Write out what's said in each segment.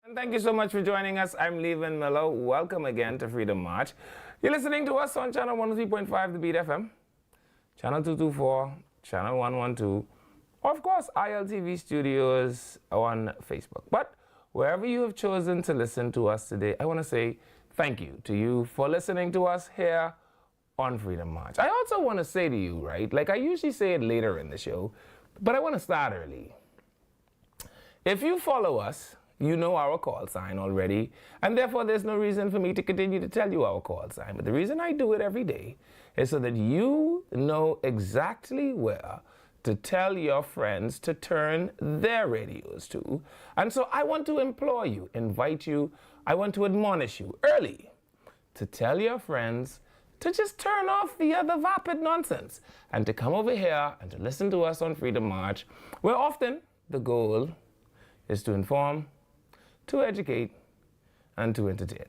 And thank you so much for joining us. I'm Levin Miller. Welcome again to Freedom March. You're listening to us on channel 103.5 The Beat FM, channel 224, channel 112, or of course ILTV Studios on Facebook. But wherever you have chosen to listen to us today, I want to say thank you to you for listening to us here on Freedom March. I also want to say to you, right, like I usually say it later in the show, but I want to start early. If you follow us, you know our call sign already, and therefore there's no reason for me to continue to tell you our call sign. But the reason I do it every day is so that you know exactly where to tell your friends to turn their radios to. And so I want to implore you, invite you, I want to admonish you early to tell your friends to just turn off the other vapid nonsense and to come over here and to listen to us on Freedom March, where often the goal is to inform, to educate, and to entertain.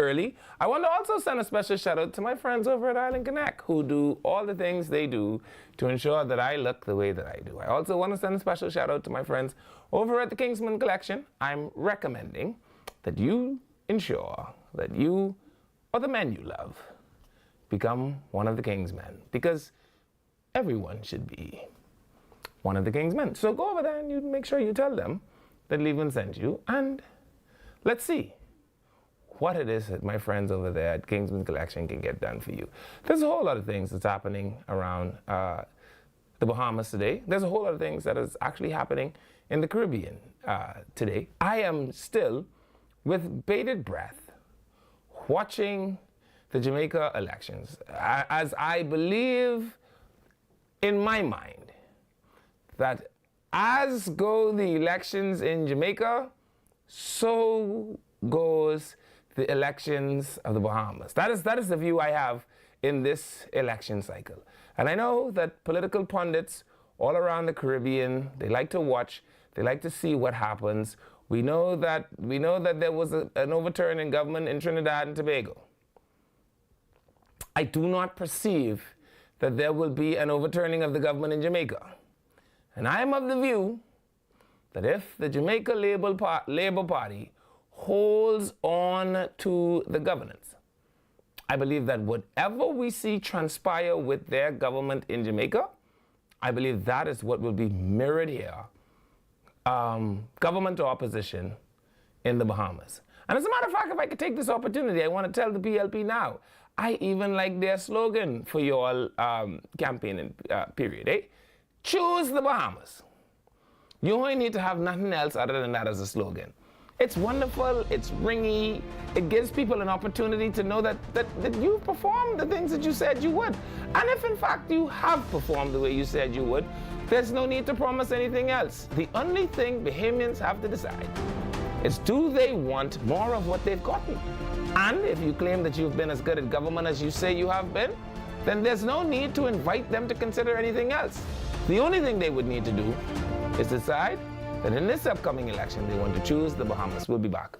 Early, I want to also send a special shout out to my friends over at Island Connect who do all the things they do to ensure that I look the way that I do. I also want to send a special shout out to my friends over at the Kingsman Collection. I'm recommending that you ensure that you or the men you love become one of the King's men, because everyone should be one of the King's men. So go over there and you make sure you tell them that Levin sent you, and let's see what it is that my friends over there at Kingsman Collection can get done for you. There's a whole lot of things that's happening around the Bahamas today. There's a whole lot of things that is actually happening in the Caribbean today. I am still, with bated breath, watching the Jamaica elections, as I believe in my mind that as go the elections in Jamaica, so goes the elections of the Bahamas. That is the view I have in this election cycle. And I know that political pundits all around the Caribbean, they like to watch, they like to see what happens. We know that there was an overturn in government in Trinidad and Tobago. I do not perceive that there will be an overturning of the government in Jamaica. And I am of the view that if the Jamaica Labour Party holds on to the governance, I believe that whatever we see transpire with their government in Jamaica, I believe that is what will be mirrored here, government to opposition in the Bahamas. And as a matter of fact, if I could take this opportunity, I want to tell the PLP now, I even like their slogan for your campaigning period, eh? Choose the Bahamas. You only need to have nothing else other than that as a slogan. It's wonderful, it's ringy, it gives people an opportunity to know that you've performed the things that you said you would. And if in fact you have performed the way you said you would, there's no need to promise anything else. The only thing Bahamians have to decide is, do they want more of what they've gotten? And if you claim that you've been as good at government as you say you have been, then there's no need to invite them to consider anything else. The only thing they would need to do is decide that in this upcoming election they want to choose the Bahamas. We'll be back.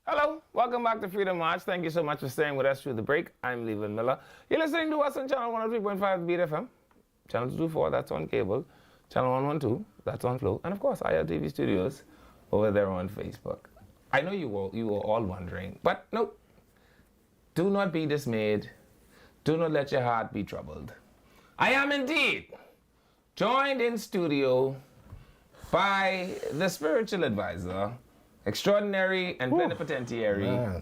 Hello, welcome back to Freedom March. Thank you so much for staying with us through the break. I'm Leland Miller. You're listening to us on channel 103.5 Beat FM, channel 224, that's on cable, channel 112, that's on Flow, and of course, IRTV Studios over there on Facebook. I know you were all wondering, but no, do not be dismayed. Do not let your heart be troubled. I am indeed joined in studio by the spiritual advisor, extraordinary and plenipotentiary,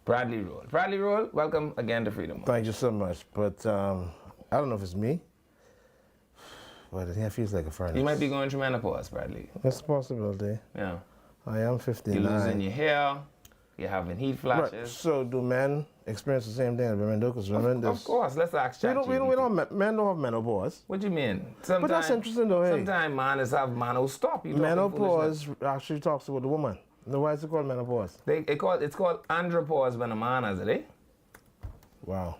Bradley Roll. Bradley Roll, welcome again to Freedom. Thank you so much. But I don't know if it's me, but it feels like a furnace. You might be going through menopause, Bradley. That's a possibility. Yeah. I am 59. You're losing your hair. You're having heat flashes. Right. So do men experience the same thing as women do? Because women, of course, let's ask ChatGPT. men don't have menopause. What do you mean? But that's interesting though. Hey, sometimes man is have stop. menopause actually talks about the woman. Then why is it called menopause? It's called andropause when a man has it, eh? Wow.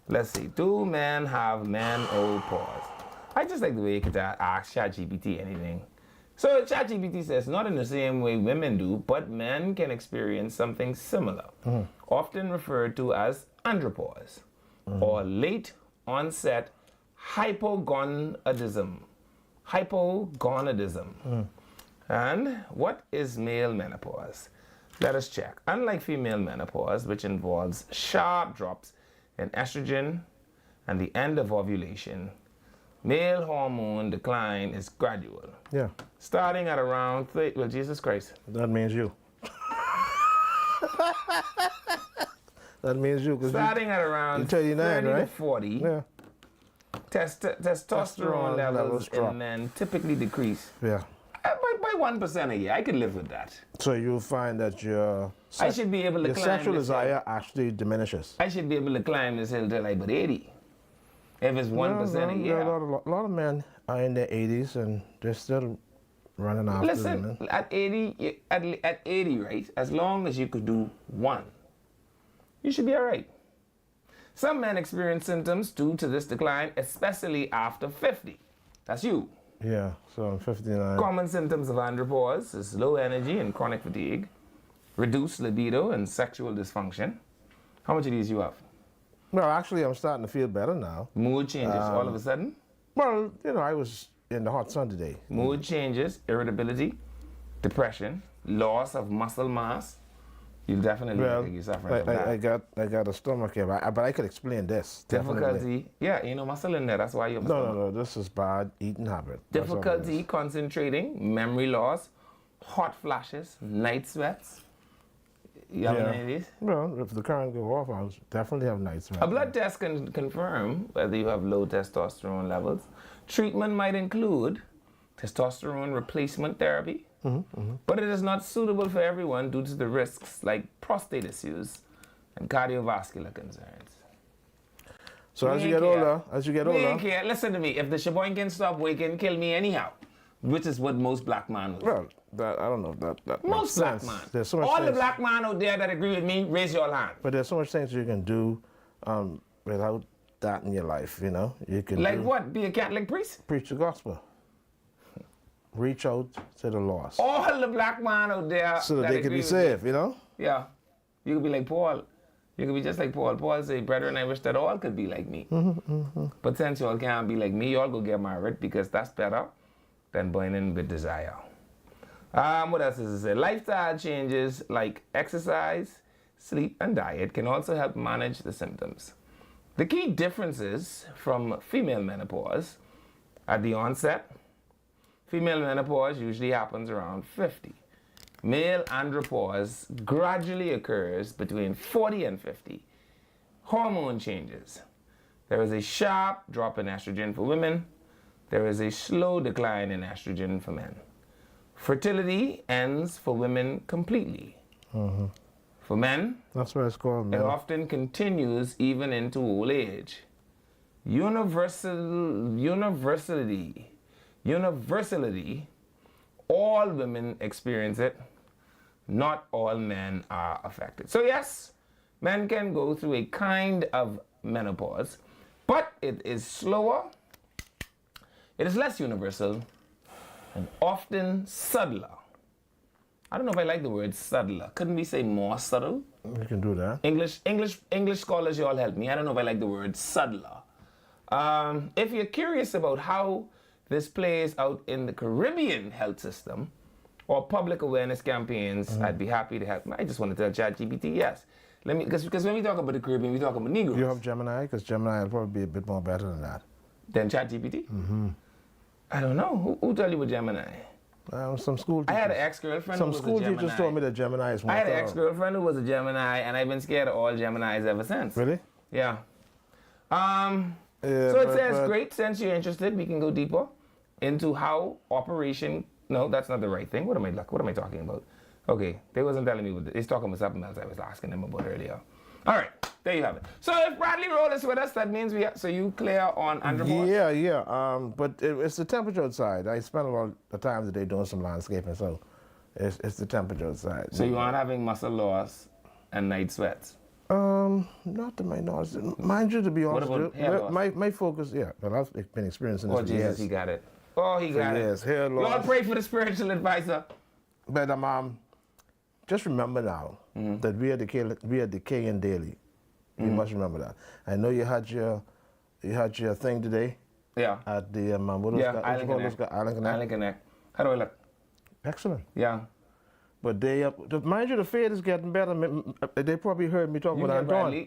Let's see. Do men have menopause? I just like the way you could ask ChatGPT anything. So ChatGPT says, not in the same way women do, but men can experience something similar, often referred to as andropause, or late onset hypogonadism. And what is male menopause? Let us check. Unlike female menopause, which involves sharp drops in estrogen and the end of ovulation, male hormone decline is gradual. Yeah. Starting at around, well, Jesus Christ. That means you. That means you. Starting at around 39, 30 right? to 40, Yeah. testosterone levels in men typically decrease. Yeah. By 1% a year. I could live with that. So you'll find that I should be able to your climb sexual this hill. desire actually diminishes. I should be able to climb this hill till like about 80. If it's 1% a year. A lot of men are in their 80s and they're still running after Listen, women. at 80, right? As long as you could do one, you should be all right. Some men experience symptoms due to this decline, especially after 50. That's you. Yeah, so I'm 59. Common symptoms of andropause is low energy and chronic fatigue, reduced libido and sexual dysfunction. How much of these you have? Well, actually, I'm starting to feel better now. Mood changes all of a sudden? Well, I was in the hot sun today. Mood changes, irritability, depression, loss of muscle mass. You definitely look like you're suffering from that. I got a stomach here, but I could explain this. Difficulty, Definitely. yeah, muscle in there, that's why you're No, this is bad eating habit. That's all it difficulty is. concentrating, memory loss, hot flashes, night sweats. You have any of these? Well, if the current go off, I'll definitely have night sweats. A blood test can confirm whether you have low testosterone levels. Treatment might include testosterone replacement therapy, but it is not suitable for everyone due to the risks like prostate issues and cardiovascular concerns. So as We you get ain't older, We ain't care. Listen to me. If the shaboy can stop, we can kill me anyhow, which is what most black men will. well, that I don't know if that Most makes black sense. men. There's so much All the things- black men out there that agree with me, raise your hand. But there's so much things you can do without that in your life. You can Like what? Be a Catholic priest? preach the gospel, reach out to the lost, All the black men out there so that they can agree be with saved. me. Yeah. You could be like Paul. You could be just like Paul. Paul said, brethren, I wish that all could be like me. But since y'all can't be like me, y'all go get married because that's better than burning with desire. What else does it say? Lifestyle changes like exercise, sleep, and diet can also help manage the symptoms. The key differences from female menopause at the onset. Female menopause usually happens around 50. Male andropause gradually occurs between 40 and 50. Hormone changes. There is a sharp drop in estrogen for women. There is a slow decline in estrogen for men. Fertility ends for women completely. For men, That's what it's called, it man. often continues even into old age. Universality, all women experience it. Not all men are affected. So yes, men can go through a kind of menopause, but it is slower, it is less universal, and often subtler. I don't know if I like the word subtler. Couldn't we say more subtle? We can do that. English scholars, you all help me. I don't know if I like the word subtler. If you're curious about how this plays out in the Caribbean health system or public awareness campaigns, I'd be happy to help. I just want to tell ChatGPT yes. Because when we talk about the Caribbean, we talk about Negroes. You have Gemini? Because Gemini will probably be a bit more better than that. Than ChatGPT? Mm-hmm. I don't know. Who tell you about Gemini? Some school teachers. I had an ex-girlfriend who was a Gemini. Some school teachers told me that Gemini is more I had an thorough. ex-girlfriend who was a Gemini, and I've been scared of all Geminis ever since. Really? Yeah. So it says, great, since you're interested, we can go deeper into how operation... No, that's not the right thing. What am I talking about? Okay, they wasn't telling me what... They're talking about something else I was asking them about earlier. All right, there you have it. So if Bradley Roll is with us, that means so you clear on Andropause? Yeah. But it's the temperature outside. I spent a lot of time today doing some landscaping, so it's the temperature outside. So you aren't having muscle loss and night sweats? Not to my knowledge. Mind you, to be honest, What about hair loss? my focus, well, I've been experiencing this Oh, for Jesus, years. he got it. Oh, he got it. Yes, hair You all loss. pray for the spiritual advisor. But just remember now that we are decaying daily. You must remember that. I know you had your thing today. Yeah. At the Island Connect. Island Connect. How do I look? Excellent. Yeah. But mind you, the fade is getting better. They probably heard me talk about Antoine.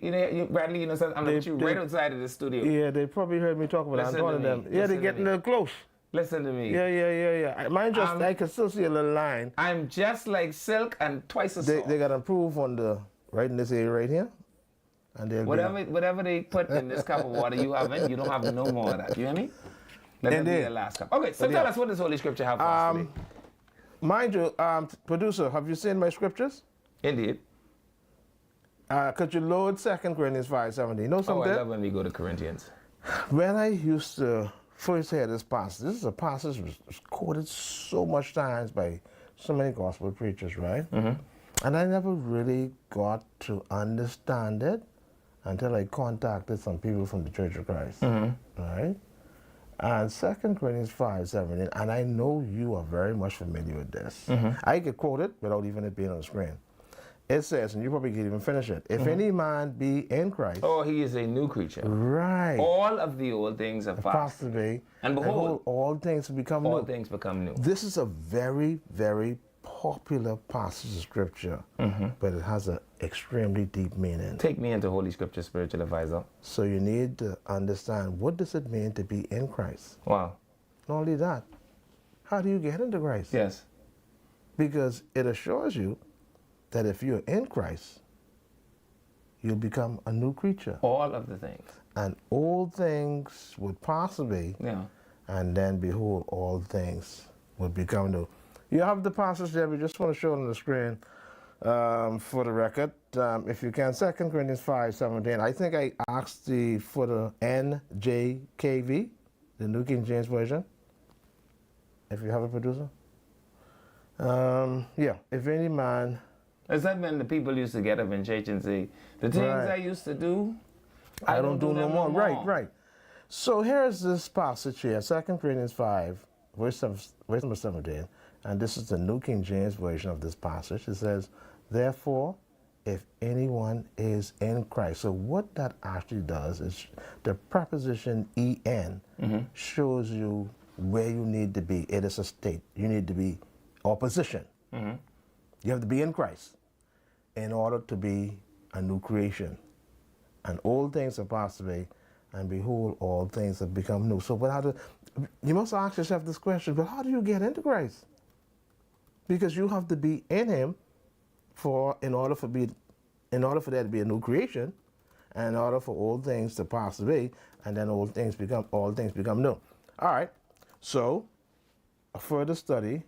Bradley, I'm looking at you right outside of the studio. Yeah, they probably heard me talk about Antoine and them. Yeah, they're getting a little close. Listen to me. Yeah. Mind you, I can still see a little line. I'm just like silk and twice as soft. They got to improve on right in this area right here. And whatever they put in this cup of water you haven't, you don't have no more of that. You hear me? Let that be the last cup. Okay, so tell us what does Holy Scripture have for us today. Mind you, producer, have you seen my scriptures? Indeed. Could you load 2 Corinthians 5:17? You know something? I love when we go to Corinthians. When I used to first hear this passage is a passage that was quoted so much times by so many gospel preachers, right? Mm-hmm. And I never really got to understand it until I contacted some people from the Church of Christ, right? And 2 Corinthians 5:17, and I know you are very much familiar with this. I could quote it without even it being on the screen. It says, and you probably can't even finish it, if any man be in Christ. Oh, he is a new creature. Right. All of the old things have passed away. And behold, all things become new. All things become new. This is a very, very popular passage of scripture, but it has an extremely deep meaning. Take me into Holy Scripture, spiritual advisor. So you need to understand, what does it mean to be in Christ? Wow. Not only that, how do you get into Christ? Yes. Because it assures you that if you're in Christ, you'll become a new creature. All of the things. And old things would pass away. Yeah. And then behold, all things would become new. You have the passage there. We just want to show it on the screen for the record. If you can, 2 Corinthians 5:17. I think I asked for the NJKV, the New King James Version. If you have a producer. Yeah, if any man... Is that when the people used to get up in church and say, the things I used to do, I don't do no more. Right. So here's this passage here, 2 Corinthians 5, verse number 17. And this is the New King James Version of this passage. It says, therefore, if anyone is in Christ. So what that actually does is the preposition en shows you where you need to be. It is a state. You need to be, or position. You have to be in Christ in order to be a new creation. And old things have passed away, and behold, all things have become new. So you must ask yourself this question, but how do you get into Christ? Because you have to be in him in order for there to be a new creation, and in order for old things to pass away, and then all things become new. All right. So a further study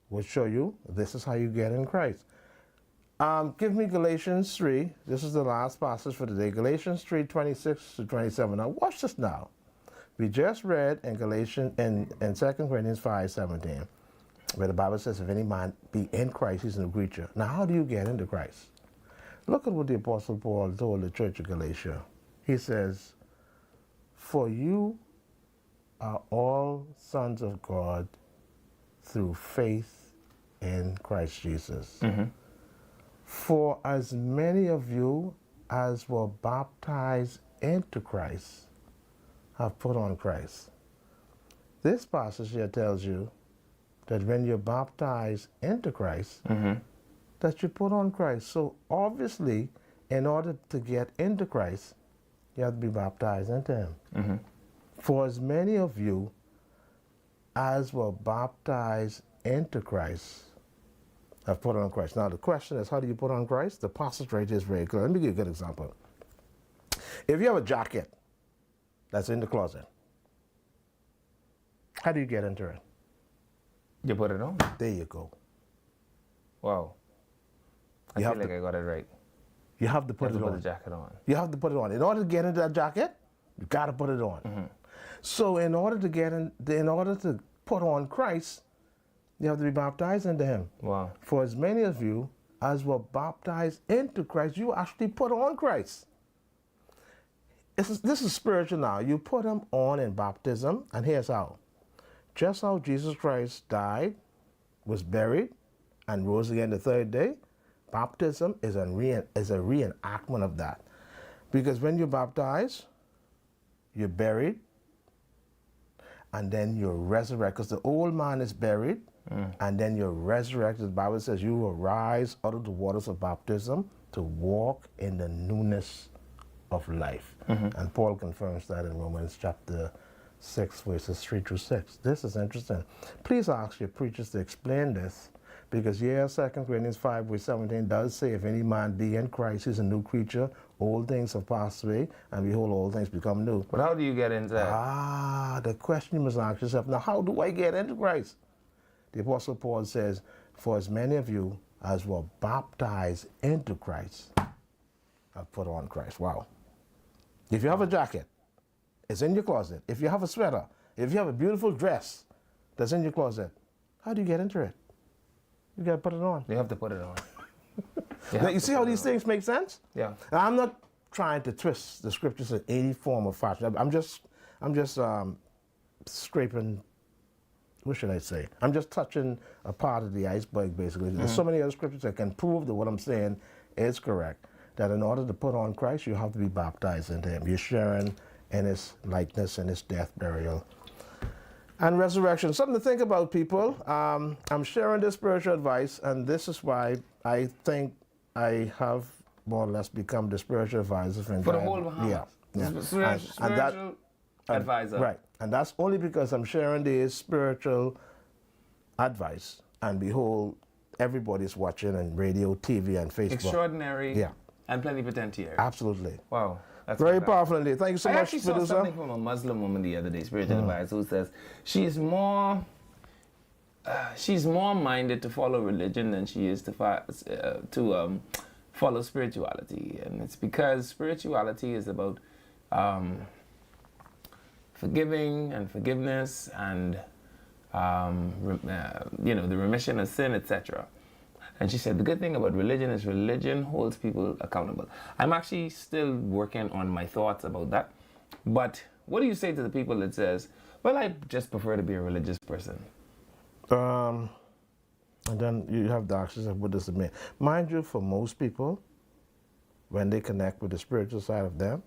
will show you this is how you get in Christ. Give me Galatians 3. This is the last passage for today. Galatians 3:26-27. Now watch this now. We just read in 2 Corinthians 5:17, where the Bible says, if any man be in Christ, he's a new creature. Now how do you get into Christ? Look at what the Apostle Paul told the church of Galatia. He says, for you are all sons of God through faith in Christ Jesus. For as many of you as were baptized into Christ have put on Christ. This passage here tells you that when you're baptized into Christ, that you put on Christ. So obviously, in order to get into Christ, you have to be baptized into Him. For as many of you as were baptized into Christ have put on Christ. Now the question is, how do you put on Christ? The passage right here is very clear. Let me give you a good example. If you have a jacket that's in the closet, how do you get into it? You put it on. There you go. Wow. I You feel have like to- I got it right. You have to You put have it to put on. the jacket on. You have to put it on. In order to get into that jacket, you got to put it on. So in order to put on Christ, you have to be baptized into Him. Wow. For as many of you as were baptized into Christ, you actually put on Christ. This is spiritual now. You put Him on in baptism, and here's how. Just how Jesus Christ died, was buried, and rose again the third day, baptism is a reenactment of that. Because when you're baptized, you're buried, and then you're resurrected. Because the old man is buried, and then you're resurrected. The Bible says you will rise out of the waters of baptism to walk in the newness of life. And Paul confirms that in Romans chapter 6, verses 3 through 6. This is interesting. Please ask your preachers to explain this, because 2 Corinthians 5, verse 17 does say, if any man be in Christ, he's a new creature. Old things have passed away, and behold, all things become new. But how do you get into that? The question you must ask yourself, now how do I get into Christ? The Apostle Paul says, for as many of you as were baptized into Christ have put on Christ. Wow. If you have a jacket, it's in your closet. If you have a sweater, if you have a beautiful dress that's in your closet, how do you get into it? You got to put it on. You have to put it on. Now, you see how these things make sense? Yeah. Now, I'm not trying to twist the scriptures in any form or fashion. I'm just scraping, what should I say? I'm just touching a part of the iceberg, basically. There's so many other scriptures that can prove that what I'm saying is correct. That in order to put on Christ, you have to be baptized into Him. You're sharing in His likeness and His death, burial, and resurrection. Something to think about, people. I'm sharing this spiritual advice, and this is why I think I have more or less become the spiritual advisor for the whole Bahamas. Yeah. Spiritual advisor. Right. And that's only because I'm sharing this spiritual advice. And behold, everybody's watching on radio, TV, and Facebook. Extraordinary. Yeah. And plenipotentiary. Absolutely. Wow. That's Very fantastic. powerful indeed. Thank you so I much, actually saw producer. something from a Muslim woman the other day, spiritual advisor, who says she's more minded to follow religion than she is to follow spirituality, and it's because spirituality is about forgiving and forgiveness and the remission of sin, etc. And she said the good thing about religion is religion holds people accountable. I'm actually still working on my thoughts about that. But what do you say to the people that says, well, I just prefer to be a religious person? And then you have the actions of what does it mean. Mind you, for most people, when they connect with the spiritual side of them,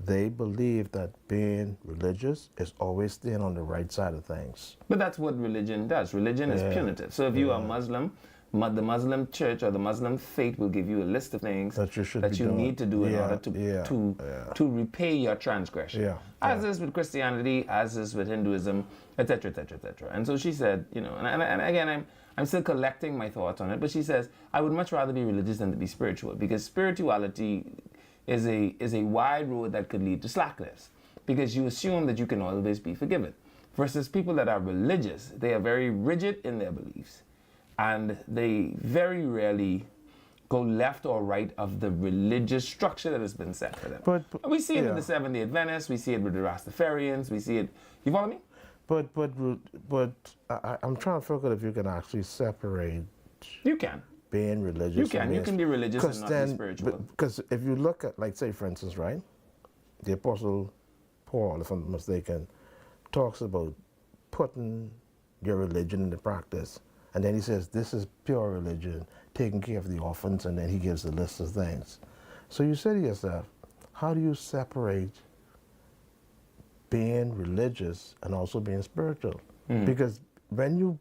they believe that being religious is always staying on the right side of things. But that's what religion does. Religion is punitive. So if you are Muslim, the Muslim church or the Muslim faith will give you a list of things That you should that be you doing. need to do in Yeah, order to repay your transgression. Yeah, As is with Christianity, as is with Hinduism, etc., etc., etc. And so she said, and again, I'm still collecting my thoughts on it, but she says, I would much rather be religious than to be spiritual, because spirituality is a wide road that could lead to slackness, because you assume that you can always be forgiven. Versus people that are religious, they are very rigid in their beliefs, and they very rarely go left or right of the religious structure that has been set for them. But And we see it yeah. with the Seventh-day Adventists, we see it with the Rastafarians, we see it, you follow me? But I'm trying to figure out if you can actually separate You can. being religious. You can. and You being can be religious and not be spiritual. Because if you look at, like, say, for instance, right, the Apostle Paul, if I'm not mistaken, talks about putting your religion into practice. And then he says, this is pure religion, taking care of the orphans, and then he gives the list of things. So you say to yourself, how do you separate being religious and also being spiritual? Because when you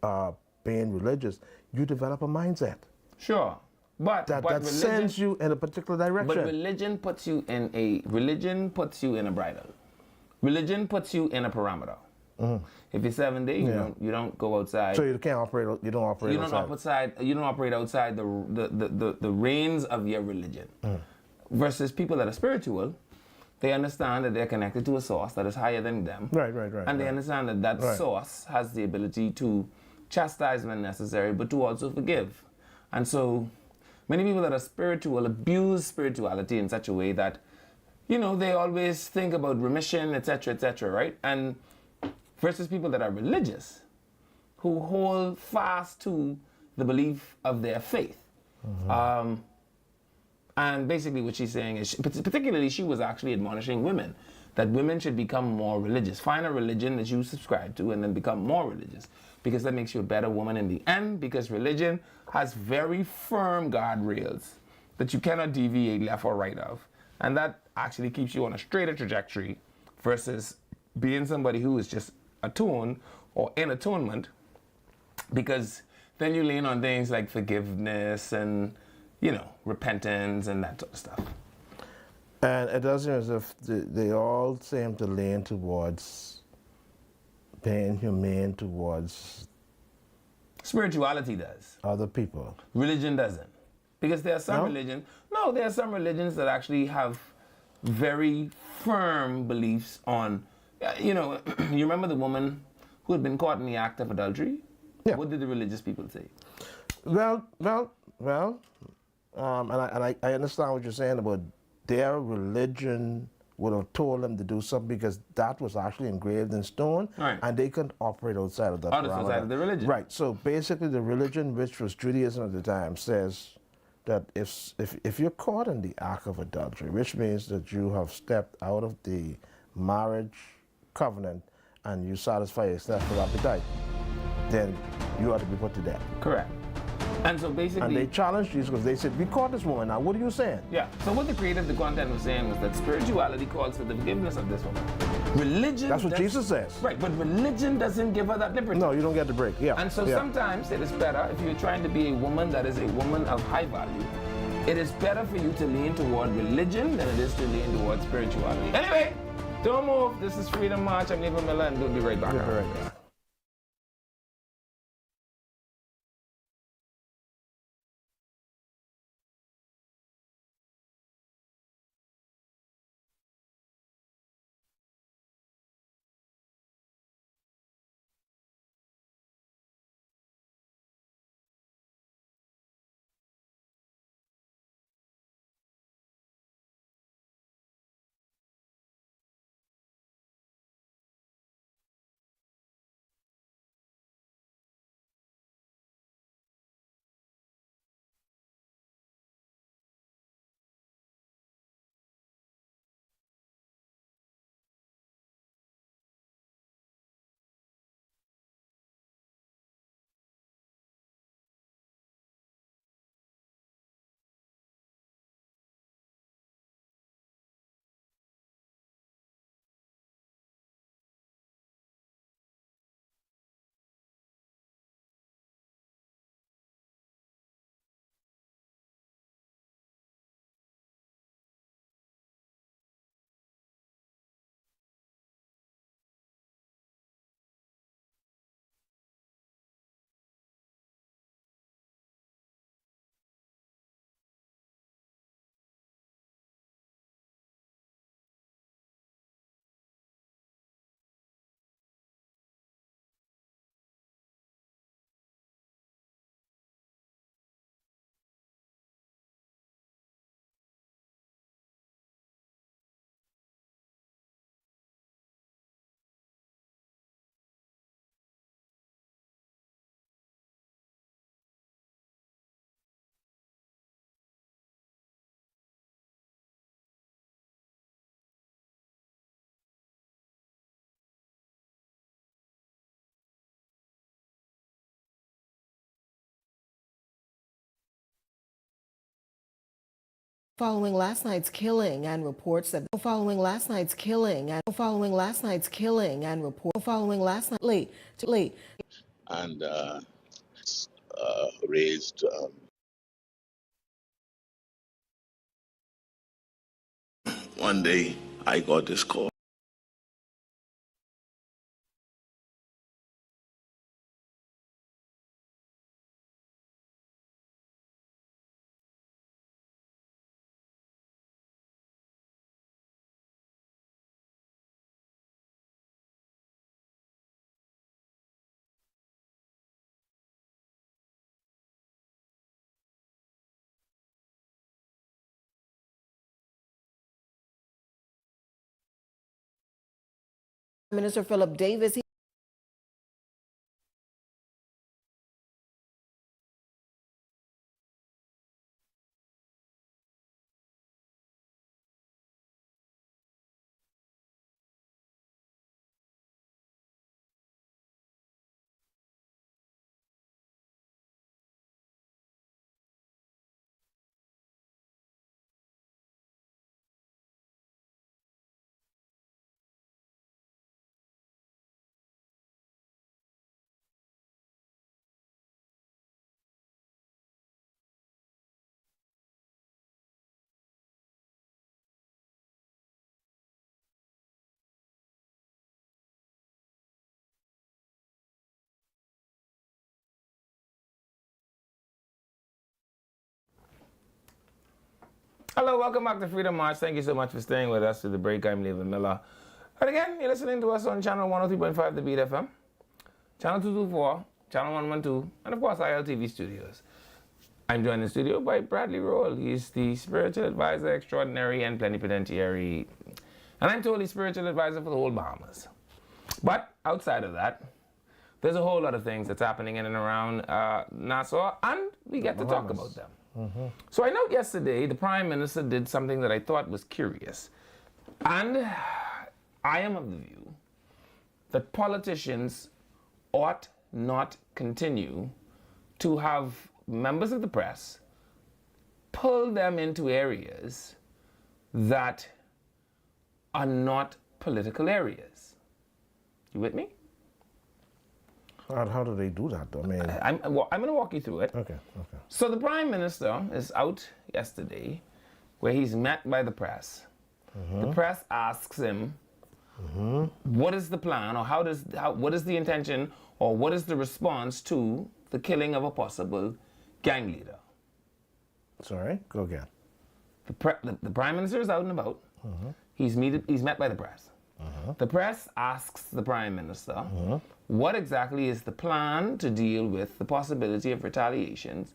are being religious, you develop a mindset Sure. But that religion, sends you in a particular direction. but religion puts you in a bridle. Religion puts you in a parameter. If you're 7 days, you don't go outside. So you can't operate. You don't operate. You don't operate outside the reins of your religion. Versus people that are spiritual, they understand that they're connected to a source that is higher than them. Right. And they understand that source has the ability to chastise when necessary, but to also forgive. And so many people that are spiritual abuse spirituality in such a way that, they always think about remission, etc., right? And versus people that are religious, who hold fast to the belief of their faith. And basically what she's saying is, particularly she was actually admonishing women, that women should become more religious. Find a religion that you subscribe to and then become more religious, because that makes you a better woman in the end, because religion has very firm guardrails that you cannot deviate left or right of. And that actually keeps you on a straighter trajectory versus being somebody who is just attuned or in attunement, because then you lean on things like forgiveness and, repentance and that sort of stuff. And it does seem as if they all seem to lean towards being humane towards Spirituality does. other people. Religion doesn't. Because there are some religions, there are some religions that actually have very firm beliefs on, you remember the woman who had been caught in the act of adultery? Yeah. What did the religious people say? Well, and I understand what you're saying about their religion would have told them to do something because that was actually engraved in stone, Right. and they couldn't operate outside of that. Outside of the religion. Right. So basically, the religion, which was Judaism at the time, says that if you're caught in the act of adultery, which means that you have stepped out of the marriage covenant and you satisfy your sexual appetite, then you ought to be put to death. Correct. And so basically... And they challenged Jesus because they said, we caught this woman now, what are you saying? Yeah. So what the creator of the content was saying was that spirituality calls for the forgiveness of this woman. Religion... That's what Jesus says. Right, but religion doesn't give her that liberty. No, you don't get the break, yeah. And so sometimes it is better, if you're trying to be a woman that is a woman of high value, it is better for you to lean toward religion than it is to lean toward spirituality. Anyway, don't move. This is Freedom March. I'm Levan Miller, and we'll be right back. We'll be right back. Following last night's killing and reports that following last night's killing and late and raised. One day I got this call. Minister Philip Davis. Hello, welcome back to Freedom March. Thank you so much for staying with us to the break. I'm Levan Miller. And again, you're listening to us on channel 103.5 The Beat FM, channel 224, channel 112, and of course ILTV Studios. I'm joined in the studio by Bradley Roll. He's the spiritual advisor extraordinary and plenipotentiary, and I'm totally spiritual advisor for the whole Bahamas. But outside of that, there's a whole lot of things that's happening in and around Nassau, and we get to talk about them. So I know yesterday the Prime Minister did something that I thought was curious. And I am of the view that politicians ought not continue to have members of the press pull them into areas that are not political areas. You with me? How do they do that, though? I mean, I'm going to walk you through it. okay. So the Prime Minister is out yesterday where he's met by the press. The press asks him, what is the plan, or what is the intention, or what is the response to the killing of a possible gang leader? Sorry, go again. The Prime Minister is out and about. He's met by the press. The press asks the Prime Minister, what exactly is the plan to deal with the possibility of retaliations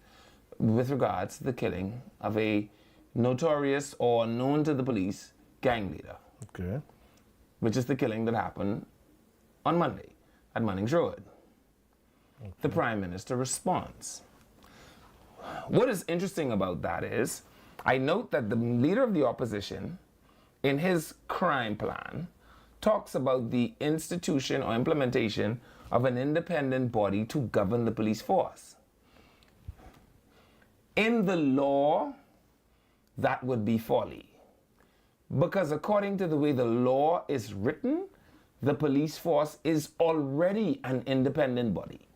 with regards to the killing of a notorious or known to the police gang leader? Okay. Which is the killing that happened on Monday at Munnings Road. The Prime Minister responds. What is interesting about that is, I note that the leader of the opposition, in his crime plan, talks about the institution or implementation of an independent body to govern the police force. In the law, that would be folly. Because according to the way the law is written, the police force is already an independent body.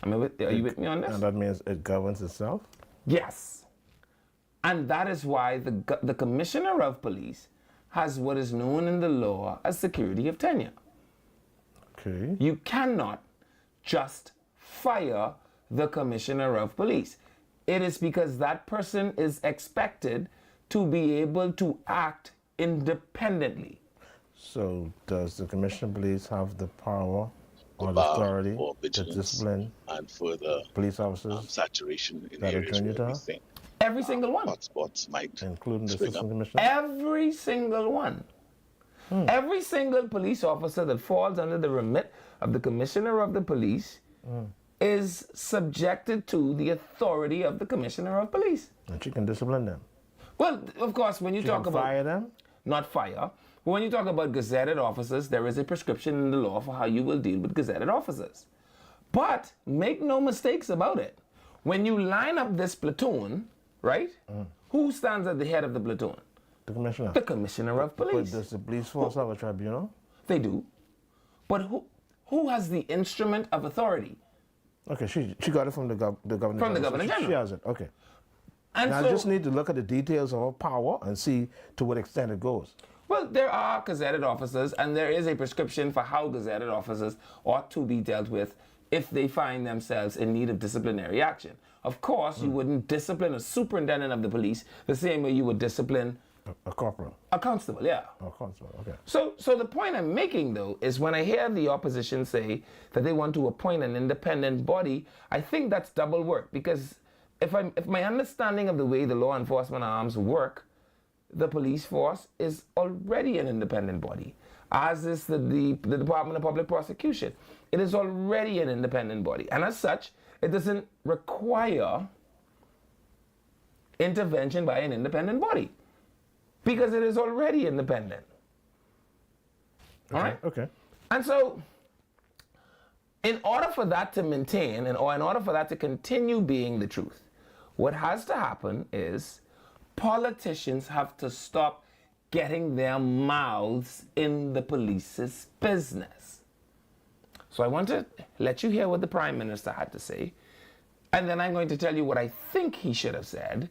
Are you with me on this? And that means it governs itself? Yes. And that is why the Commissioner of Police has what is known in the law as security of tenure. Okay. You cannot just fire the Commissioner of Police. It is because that person is expected to be able to act independently. So does the Commissioner of Police have the power or the authority for to vigilance discipline and further police officers saturation in that are areas joined where we to? think Every single one. hotspots might Including the spring Assistant up. Commissioner? Every single one. Every single police officer that falls under the remit of the Commissioner of the Police is subjected to the authority of the Commissioner of Police. And she can discipline them. Well, of course, when you She talk can about fire them? not fire, but when you talk about gazetted officers, there is a prescription in the law for how you will deal with gazetted officers. But make no mistakes about it. When you line up this platoon, right, Who stands at the head of the platoon? The commissioner. The commissioner of But police. does the police force have a tribunal? They do. But who has the instrument of authority? Okay, she got it from the governor. From the General. Governor She General. has it. Okay. And Now so, I just need to look at the details of her power and see to what extent it goes. well, there are gazetted officers, and there is a prescription for how gazetted officers ought to be dealt with if they find themselves in need of disciplinary action. Of course, you wouldn't discipline a superintendent of the police the same way you would discipline A corporal. a constable, yeah. Oh, constable. Okay. So the point I'm making, though, is when I hear the opposition say that they want to appoint an independent body, I think that's double work, because if my understanding of the way the law enforcement arms work, the police force is already an independent body, as is the Department of Public Prosecution. It is already an independent body, and as such, it doesn't require intervention by an independent body, because it is already independent. All right? Okay. And so, in order for that to maintain, or in order for that to continue being the truth, what has to happen is politicians have to stop getting their mouths in the police's business. So I want to let you hear what the Prime Minister had to say, and then I'm going to tell you what I think he should have said,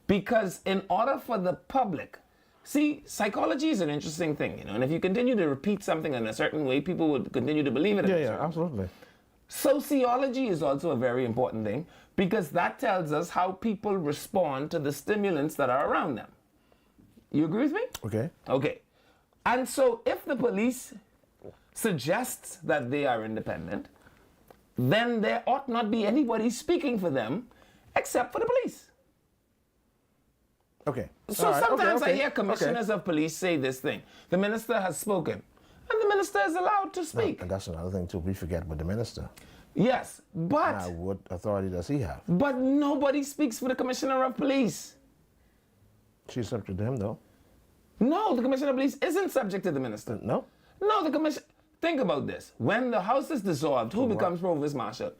because in order for the public, see, psychology is an interesting thing, and if you continue to repeat something in a certain way, people would continue to believe it. Yeah, absolutely. Sociology is also a very important thing, because that tells us how people respond to the stimulants that are around them. You agree with me? Okay. Okay. And so if the police suggests that they are independent, then there ought not be anybody speaking for them except for the police. Okay. So All right. sometimes Okay. I hear commissioners of police say this thing. The minister has spoken, and the minister is allowed to speak. And that's another thing too. We forget about the minister. Yes, but Now, what authority does he have? but nobody speaks for the commissioner of police. She's subject to him, though. No, the commissioner of police isn't subject to the minister. No. No, the commission. Think about this. When the House is dissolved, who becomes provost marshal?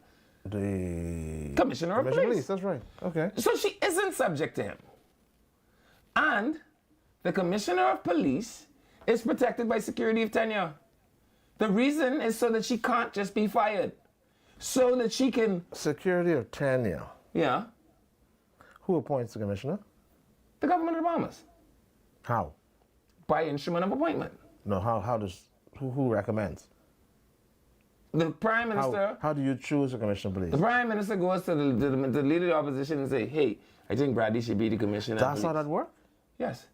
The Commissioner of police. That's right. Okay. So she isn't subject to him. And the commissioner of police is protected by security of tenure. The reason is so that she can't just be fired. So that she can, Security of tenure. yeah, Who appoints the commissioner? the government of the Bahamas How? by instrument of appointment. No. How does? Who recommends? The prime minister, How do you choose a commissioner of the police? prime minister goes to the leader of the opposition and say, hey, I think Bradley should be the commissioner of That's police. how that works. Yes.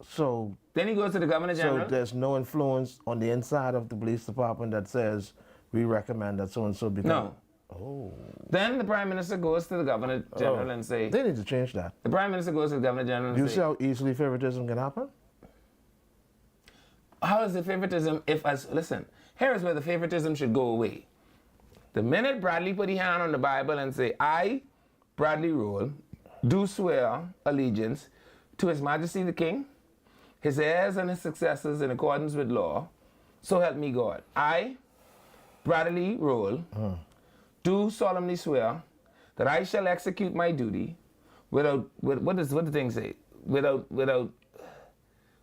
So, Then he goes to the governor general. there's no influence on the inside of the police department that says we recommend that so and so become. No. Oh. Then the prime minister goes to the governor general and say, They need to change that. the prime minister goes to the governor general and Do you say, see how easily favoritism can happen? how is the favoritism listen, here is where the favoritism should go away. The minute Bradley put his hand on the Bible and say, I, Bradley Roll, do swear allegiance to His Majesty the King, his heirs and his successors in accordance with law, so help me God. I, Bradley Roll, do solemnly swear that I shall execute my duty without, what does the thing say? Without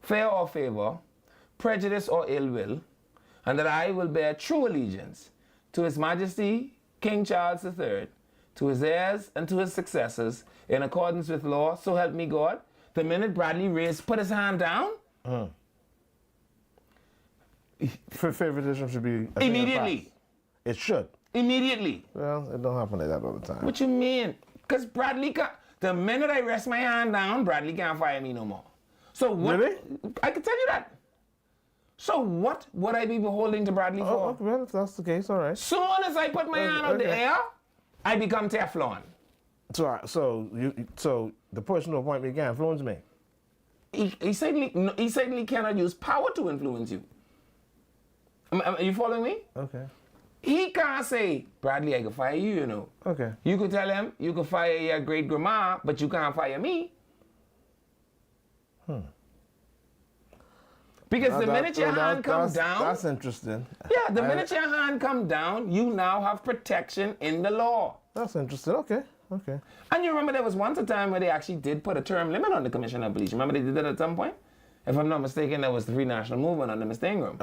fear or favor, prejudice or ill will, and that I will bear true allegiance to His Majesty King Charles III, to his heirs and to his successors, in accordance with law, so help me God. The minute Bradley put his hand down, Favoritism should be a thing of the immediately. past. It should. Immediately. Well, it don't happen like that all the time. What you mean? Because Bradley can't, the minute I rest my hand down, Bradley can't fire me no more. So what? Really? I can tell you that. So what would I be beholding to Bradley for? Oh, okay, well, if that's the case, all right. Soon as I put my hand on the okay. air, I become Teflon. So the person who appointed me can influence me. He certainly cannot use power to influence you. Are you following me? Okay. He can't say, Bradley, I can fire you, you know. Okay. You could tell him, you can fire your great grandma, but you can't fire me. Because the minute your hand comes down, That's interesting. yeah, the minute your hand come down, you now have protection in the law. That's interesting. Okay. Okay. And you remember there was once a time where they actually did put a term limit on the commissioner of police. Remember they did that at some point? If I'm not mistaken, there was the Free National Movement on the Miss Ingram.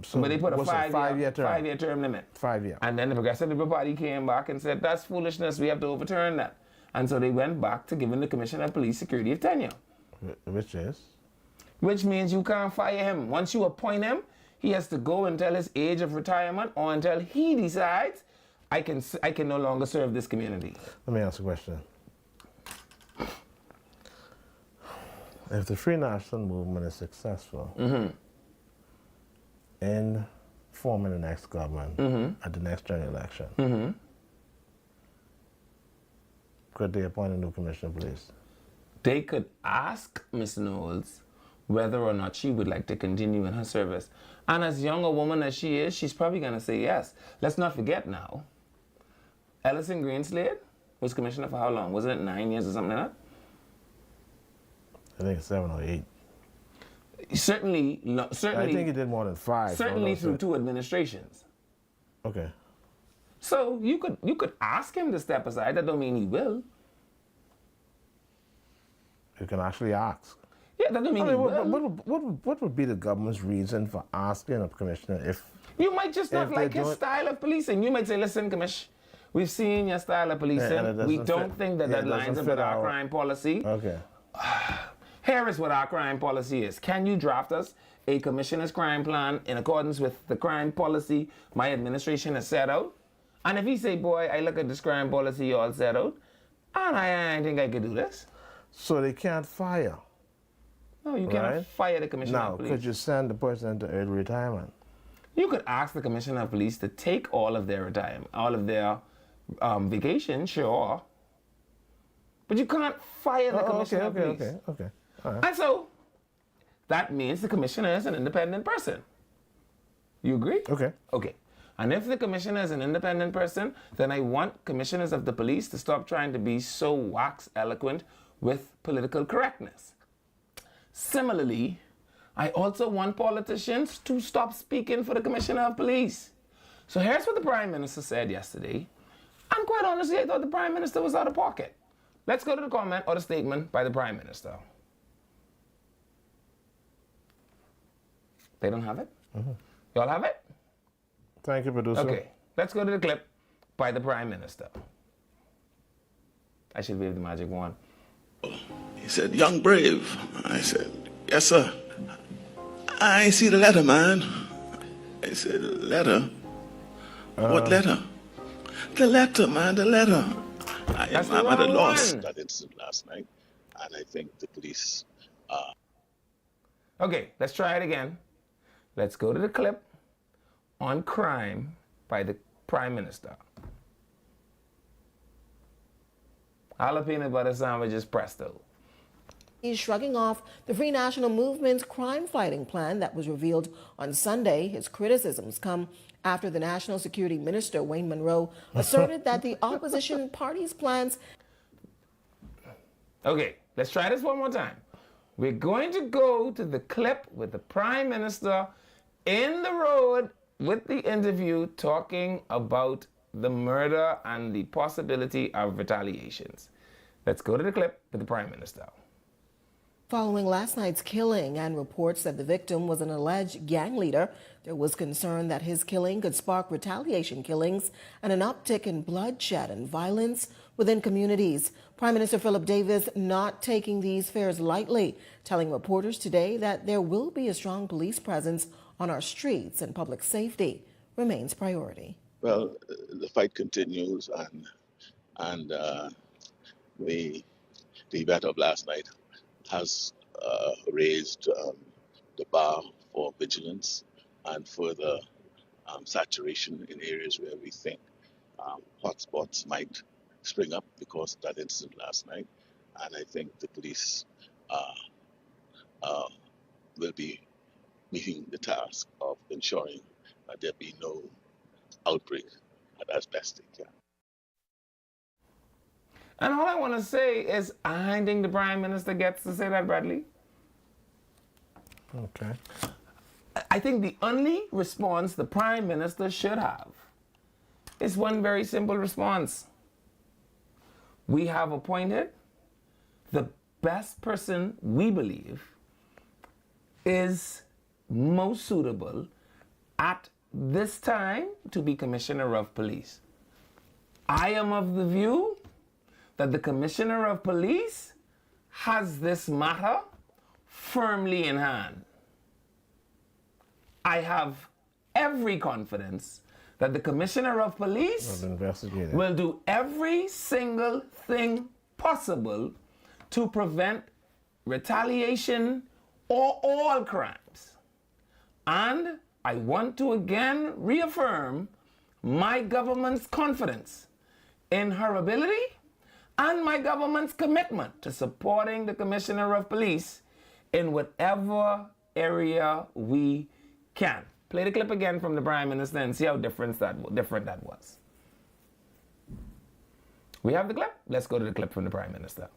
So but they put a what's it, 5-year term? 5-year term limit. 5 year. And then the Progressive Liberal Party came back and said, that's foolishness, we have to overturn that. And so they went back to giving the Commissioner of Police security of tenure. Which is? Which means you can't fire him. Once you appoint him, he has to go until his age of retirement or until he decides, I can no longer serve this community. Let me ask a question. If the Free National Movement is successful in forming the next government at the next general election, could they appoint a new commissioner of police? They could ask Ms. Knowles whether or not she would like to continue in her service. And as young a woman as she is, she's probably going to say yes. Let's not forget now, Ellison Greenslade was commissioner for how long? Wasn't it 9 years or something like that? I think it's 7 or 8. Certainly. I think he did more than 5. Certainly through 2 administrations. Okay. So you could ask him to step aside. That don't mean he will. You can actually ask. Yeah, that don't mean he will. What would be the government's reason for asking a commissioner if... You might just not if like they his don't- style of policing. You might say, listen, Commish, we've seen your style of policing. and it We doesn't don't fit- think that yeah, that it lines doesn't up with fit our our- crime policy. Okay. Here is what our crime policy is. Can you draft us a commissioner's crime plan in accordance with the crime policy my administration has set out? And if he say, boy, I look at this crime policy you all set out, and I think I could do this. So they can't fire. No, you cannot Right. fire the commissioner Now, of police. could you send the person into early retirement? You could ask the commissioner of police to take all of their retirement, all of their vacation, sure. But you can't fire the commissioner of police. Okay. All right. And so that means the commissioner is an independent person. You agree? Okay. Okay. And if the commissioner is an independent person, then I want commissioners of the police to stop trying to be so wax eloquent with political correctness. Similarly, I also want politicians to stop speaking for the commissioner of police. So here's what the Prime Minister said yesterday. And quite honestly, I thought the Prime Minister was out of pocket. Let's go to the comment or the statement by the Prime Minister. They don't have it? Y'all have it? Thank you, producer. Okay, let's go to the clip by the Prime Minister. I should wave the magic wand. He said, young brave. I said, yes, sir. I see the letter, man. I said, letter? What letter? The letter, man, the letter. That's the I'm at a wrong loss. one. That incident last night, and I think the police Okay, let's try it again. Let's go to the clip on crime by the Prime Minister. Jalapeno butter sandwiches presto. He's shrugging off the Free National Movement's crime-fighting plan that was revealed on Sunday. His criticisms come after the National Security Minister, Wayne Monroe, asserted that the opposition party's plans... Okay, let's try this one more time. We're going to go to the clip with the Prime Minister in the road with the interview talking about the murder and the possibility of retaliations. Let's go to the clip with the Prime Minister. Following last night's killing and reports that the victim was an alleged gang leader, there was concern that his killing could spark retaliation killings and an uptick in bloodshed and violence within communities. Prime Minister Philip Davis not taking these fears lightly, telling reporters today that there will be a strong police presence on our streets and public safety remains priority. well, the fight continues, and the event of last night has raised the bar for vigilance and further saturation in areas where we think hotspots might spring up because of that incident last night. And I think the police will be meeting the task of ensuring that there be no outbreak as best they can. And all I want to say is, I think the Prime Minister gets to say that, Bradley. Okay. I think the only response the Prime Minister should have is one very simple response. we have appointed the best person we believe is most suitable at this time to be Commissioner of Police. I am of the view that the Commissioner of Police has this matter firmly in hand. I have every confidence that the Commissioner of Police will do every single thing possible to prevent retaliation or all crimes. And I want to again reaffirm my government's confidence in her ability and my government's commitment to supporting the Commissioner of Police in whatever area we can. Play the clip again from the Prime Minister and see how different that was. We have the clip. Let's go to the clip from the Prime Minister.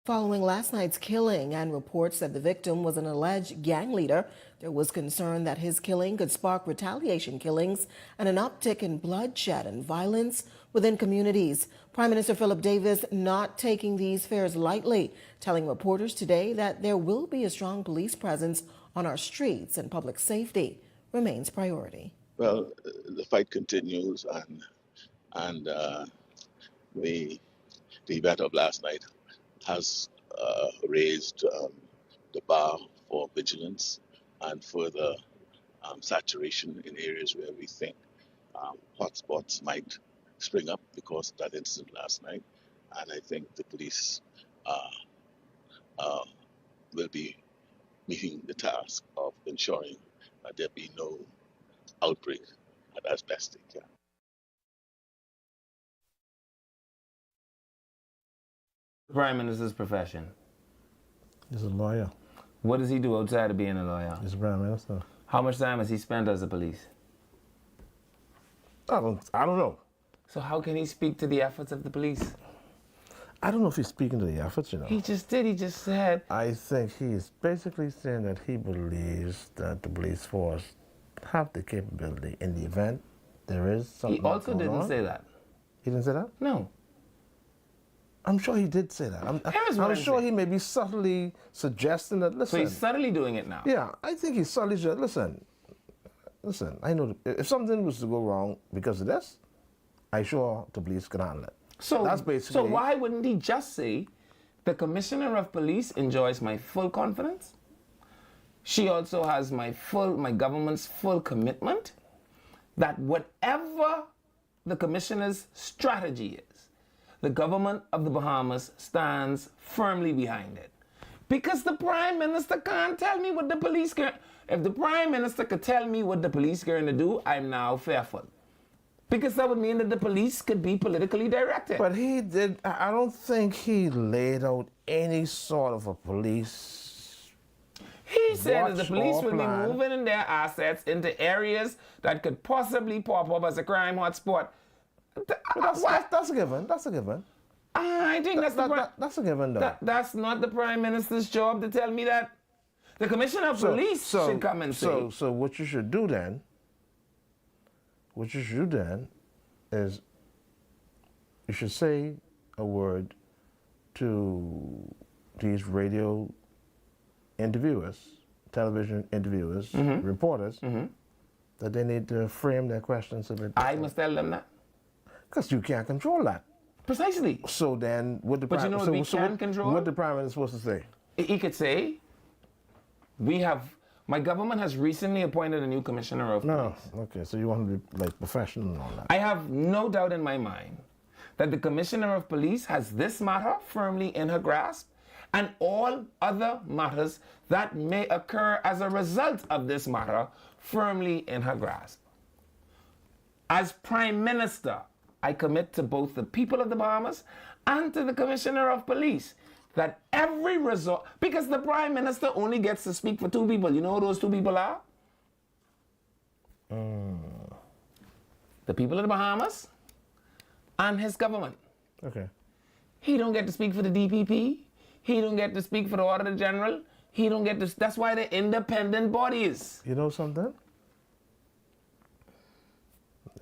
Following last night's killing and reports that the victim was an alleged gang leader, there was concern that his killing could spark retaliation killings and an uptick in bloodshed and violence within communities. Prime Minister Philip Davis not taking these fears lightly, telling reporters today that there will be a strong police presence on our streets and public safety remains priority. Well, the fight continues, and the event of last night has raised the bar for vigilance and further saturation in areas where we think hotspots might spring up because of that incident last night. And I think the police will be meeting the task of ensuring that there be no outbreak as best they can. Prime Minister's profession. He's a lawyer. What does he do outside of being a lawyer? He's a Prime Minister. How much time has he spent as a police? I don't know. So how can he speak to the efforts of the police? I don't know if he's speaking to the efforts, you know. He just did. He just said. I think he's basically saying that he believes that the police force have the capability in the event there is something. He also going didn't on. say that. He didn't say that? No. I'm sure he did say that. I'm sure he may be subtly suggesting that, listen. So he's subtly doing it now. Yeah, I think he's subtly just, listen, I know if something was to go wrong because of this, I'm sure the police can handle it. So that's basically. So why wouldn't he just say, the Commissioner of Police enjoys my full confidence. She also has my government's full commitment that whatever the Commissioner's strategy is, the government of the Bahamas stands firmly behind it. Because the Prime Minister can't tell me what the police can. If the Prime Minister could tell me what the police are going to do, I'm now fearful. Because that would mean that the police could be politically directed. But he did, I don't think he laid out any sort of a police. He said that the police will be plan. moving in their assets into areas that could possibly pop up as a crime hotspot. That's a given. That's a given. I think that's a given, though. That's not the Prime Minister's job to tell me that. The Commissioner of Police should come and say. So what you should do then is you should say a word to these radio interviewers, television interviewers, reporters, that they need to frame their questions a bit. I must tell them that. Because you can't control that. Precisely. So then, what the But you know what we can control? What the Prime Minister supposed to say? He could say, my government has recently appointed a new Commissioner of Police. No, okay, so you want to be like professional and all that. I have no doubt in my mind that the Commissioner of Police has this matter firmly in her grasp and all other matters that may occur as a result of this matter firmly in her grasp. As Prime Minister, I commit to both the people of the Bahamas and to the Commissioner of Police that every resort, because the Prime Minister only gets to speak for two people. You know who those two people are? The people of the Bahamas and his government. Okay. He don't get to speak for the DPP. He don't get to speak for the Auditor General. He don't get to, that's why they're independent bodies. You know something?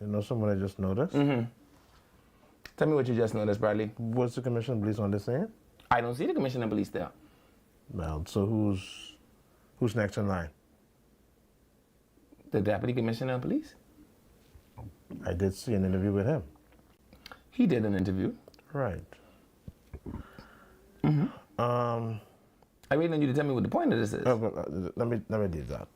You know someone I just noticed? Tell me what you just noticed, Bradley. What's the commissioner of police on this end? I don't see the commissioner of police there. Well, so who's next in line? The deputy commissioner of police. I did see an interview with him. He did an interview. Right. I really need you to tell me what the point of this is. Let me leave that.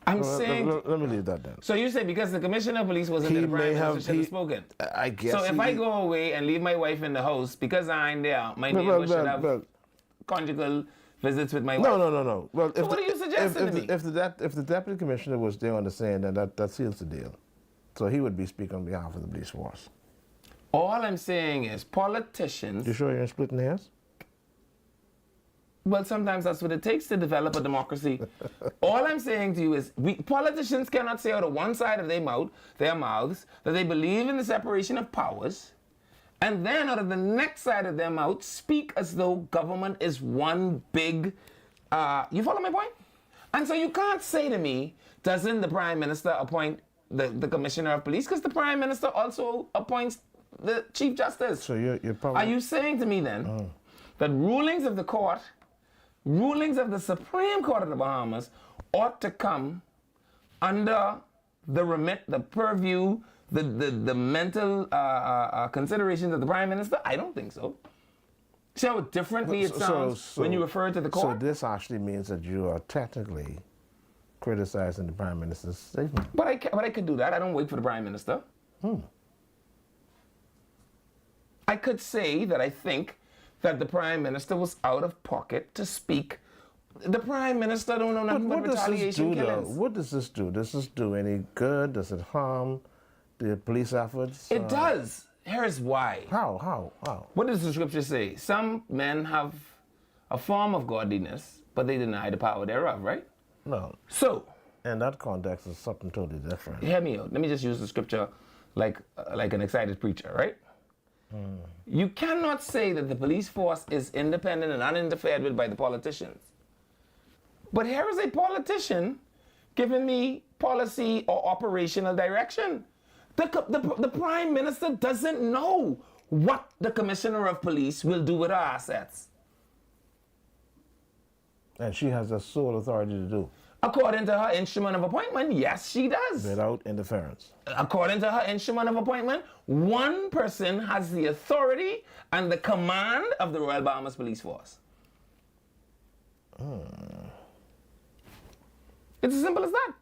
I'm saying. Let me leave that then. So you say because the commissioner of police wasn't there, the prime minister should have spoken. I guess. So if I go away and leave my wife in the house because I ain't there, my neighbor should have conjugal visits with my wife. No. Well, So what are you suggesting to me? If the deputy commissioner was there on the stand, then that seals the deal. So he would be speaking on behalf of the police force. All I'm saying is politicians. You sure you're splitting hairs? Well, sometimes that's what it takes to develop a democracy. All I'm saying to you is politicians cannot say out of one side of their mouths that they believe in the separation of powers, and then out of the next side of their mouth speak as though government is one big, you follow my point? And so you can't say to me, doesn't the prime minister appoint the commissioner of police? Because the prime minister also appoints the chief justice. So you're probably... Are you saying to me then that rulings of the court, rulings of the Supreme Court of the Bahamas ought to come under the remit, the purview, the mental considerations of the Prime Minister? I don't think so. See how differently it sounds when you refer to the court? So this actually means that you are technically criticizing the Prime Minister's statement. But I could do that. I don't wait for the Prime Minister. I could say that I think that the Prime Minister was out of pocket to speak. The Prime Minister don't know nothing but retaliation killings. What does this do? Does this do any good? Does it harm the police efforts? It does. Here's why. How? What does the scripture say? Some men have a form of godliness, but they deny the power thereof, right? No. So, in that context, it's something totally different. hear me out. Let me just use the scripture like an excited preacher, right? You cannot say that the police force is independent and uninterfered with by the politicians. But here is a politician giving me policy or operational direction. The Prime Minister doesn't know what the Commissioner of Police will do with our assets. And she has the sole authority to do. According to her instrument of appointment, yes, she does. Without interference. According to her instrument of appointment, one person has the authority and the command of the Royal Bahamas Police Force. It's as simple as that.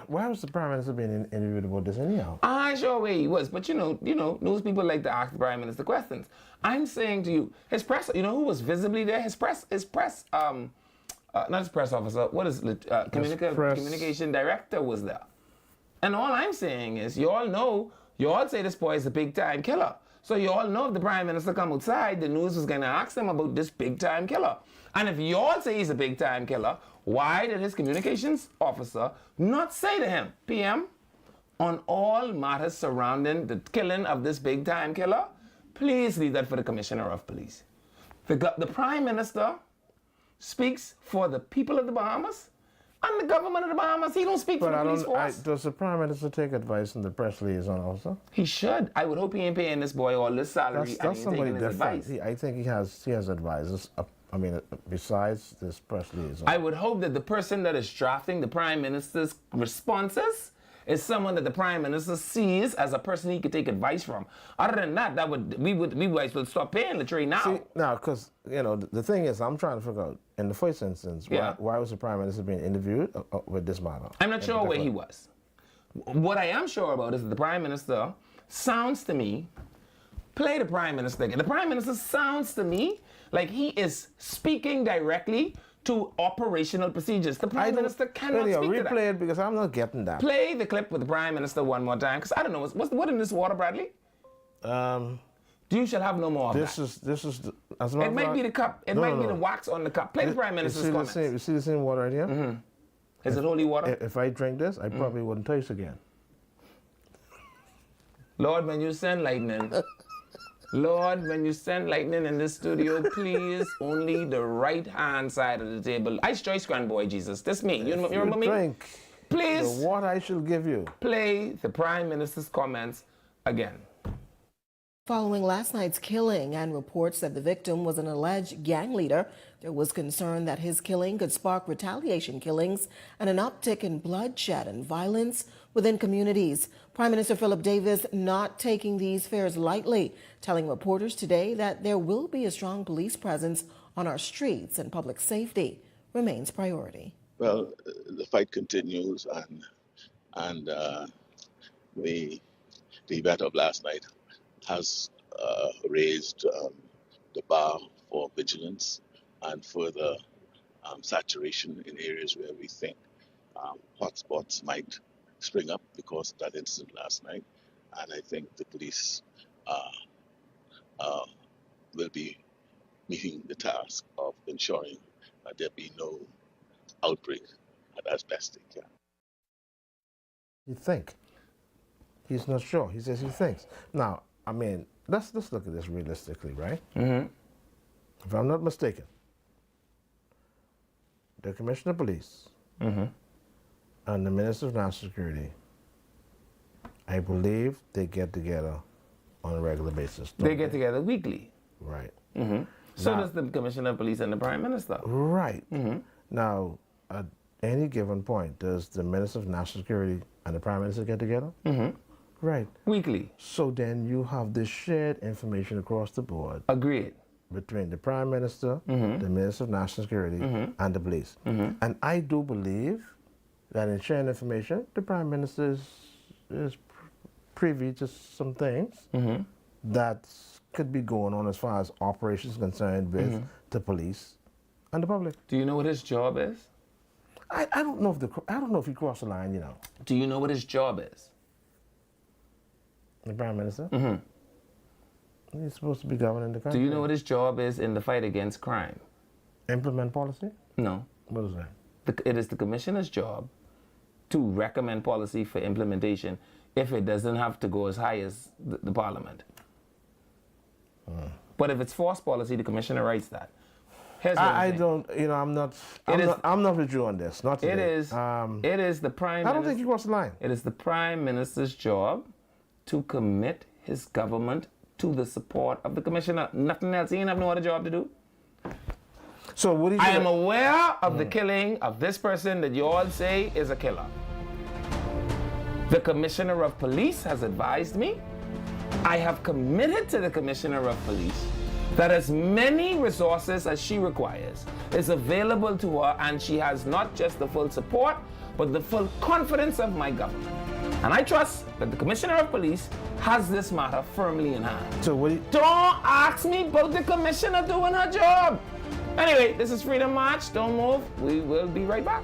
Why was the Prime Minister being interviewed about this anyhow? I'm sure where he was, but you know, news people like to ask the Prime Minister questions. I'm saying to you, his press, you know who was visibly there? His press, not his press officer, what is it? Communication director was there. And all I'm saying is, you all say this boy is a big time killer. So you all know if the Prime Minister come outside, the news was gonna ask them about this big time killer. And if you all say he's a big time killer, why did his communications officer not say to him, PM, on all matters surrounding the killing of this big time killer, please leave that for the Commissioner of Police. The Prime Minister speaks for the people of the Bahamas and the government of the Bahamas. He don't speak for the police force. Does the Prime Minister take advice from the press liaison also? He should. I would hope he ain't paying this boy all this salary That's and he ain't taking his advice. I think he has advisors. Besides this press liaison. I would hope that the person that is drafting the Prime Minister's responses is someone that the Prime Minister sees as a person he could take advice from. Other than that, we might well stop paying the tree now. See, now, because, the thing is, I'm trying to figure out, in the first instance, why was the Prime Minister being interviewed with this matter? I'm not sure where he was. What I am sure about is that the Prime Minister sounds to me, play the Prime Minister again. The Prime Minister sounds to me like he is speaking directly to operational procedures. The Prime Minister cannot speak to that. Replay it because I'm not getting that. Play the clip with the Prime Minister one more time, because I don't know, what in this water, Bradley? You shall have no more of that. This is it might be the cup. It might be the wax on the cup. Play the Prime Minister's comments. You see the same water right here? Mm-hmm. Is it holy water? If I drink this, I probably wouldn't taste again. Lord, when you send lightning, Lord, when you send lightning in this studio, please only the right-hand side of the table. Ice Joyce Grand Boy, Jesus. This me. You remember me? Drink. Please what I shall give you. play the Prime Minister's comments again. Following last night's killing and reports that the victim was an alleged gang leader, there was concern that his killing could spark retaliation killings and an uptick in bloodshed and violence within communities. Prime Minister Philip Davis not taking these fears lightly, telling reporters today that there will be a strong police presence on our streets and public safety remains priority. Well, the fight continues, and the event of last night has raised the bar for vigilance and further saturation in areas where we think hotspots might spring up because of that incident last night. And I think the police will be meeting the task of ensuring that there be no outbreak as best they can. You think? He's not sure. He says he thinks. Now, I mean, let's look at this realistically, right? Mm-hmm. If I'm not mistaken, the Commissioner of Police Mm-hmm. and the Minister of National Security, I believe they get together on a regular basis. don't They get together weekly. Right. Mm-hmm. So Now- does the Commissioner of Police and the Prime Minister. Right. Mm-hmm. Now, at any given point, does the Minister of National Security and the Prime Minister get together? Mm-hmm. Right. Weekly. So then you have this shared information across the board Agreed. between the Prime Minister, Mm-hmm. the Minister of National Security, and the police. Mm-hmm. And I do believe that in sharing information, the Prime Minister is privy to some things Mm-hmm. that could be going on as far as operations concerned with the police and the public. Do you know what his job is? I don't know if he crossed the line, you know. Do you know what his job is? The Prime Minister. Mm-hmm. He's supposed to be governing the country. Do you know what his job is in the fight against crime? Implement policy? No. What is that? It is the Commissioner's job to recommend policy for implementation if it doesn't have to go as high as the Parliament. But if it's forced policy, the Commissioner writes that. Here's what I I'm saying. don't, you know, I'm not with you on this. Not today. It is the Prime I don't Minister. think he crossed the line. It is the Prime Minister's job to commit his government to the support of the Commissioner. Nothing else. He ain't have no other job to do. So what do you I am aware of the killing of this person that you all say is a killer. The Commissioner of Police has advised me. I have committed to the Commissioner of Police that as many resources as she requires is available to her, and she has not just the full support, but the full confidence of my government. And I trust that the Commissioner of Police has this matter firmly in hand. So what do you, Don't ask me about the Commissioner doing her job. Anyway, this is Freedom March. Don't move. We will be right back.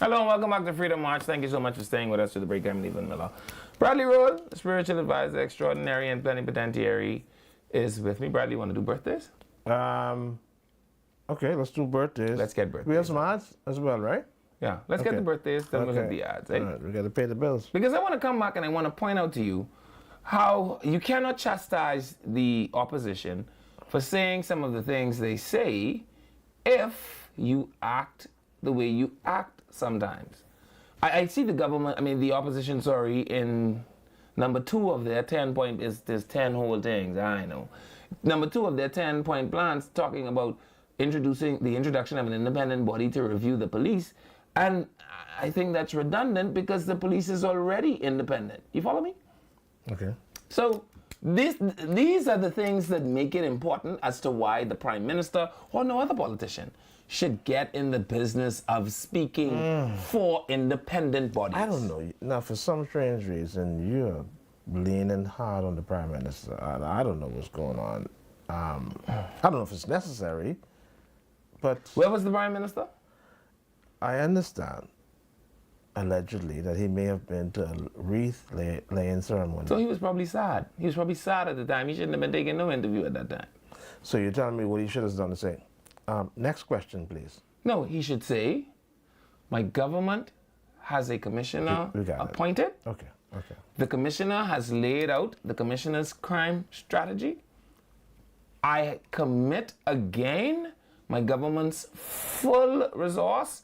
Hello and welcome back to Freedom March. Thank you so much for staying with us to the break. I'm Levan Miller. Bradley Roll, spiritual advisor extraordinary and plenipotentiary, is with me. Bradley, you want to do birthdays? Okay, let's do birthdays. Let's get birthdays. We have some ads as well, right? Yeah, let's get Okay. the birthdays, then we'll hit Okay. the ads. All Eh? right, we got to pay the bills. Because I want to come back and I want to point out to you how you cannot chastise the opposition for saying some of the things they say if you act the way you act sometimes. I see the government, the opposition, in number 2 of their 10-point, there's 10 whole things, I know. Number 2 of their 10-point plans talking about the introduction of an independent body to review the police. And I think that's redundant because the police is already independent. You follow me? Okay. So these are the things that make it important as to why the Prime Minister or no other politician should get in the business of speaking for independent bodies. I don't know. Now, for some strange reason, you're leaning hard on the Prime Minister. I don't know what's going on. I don't know if it's necessary, but Where was the Prime Minister? I understand, allegedly, that he may have been to a wreath laying ceremony. So he was probably sad. He was probably sad at the time. He shouldn't have been taking no interview at that time. So you're telling me what he should have done to say. Next question, please. No, he should say, my government has a commissioner We got it. appointed. Okay, okay. The commissioner has laid out the commissioner's crime strategy. I commit again my government's full resource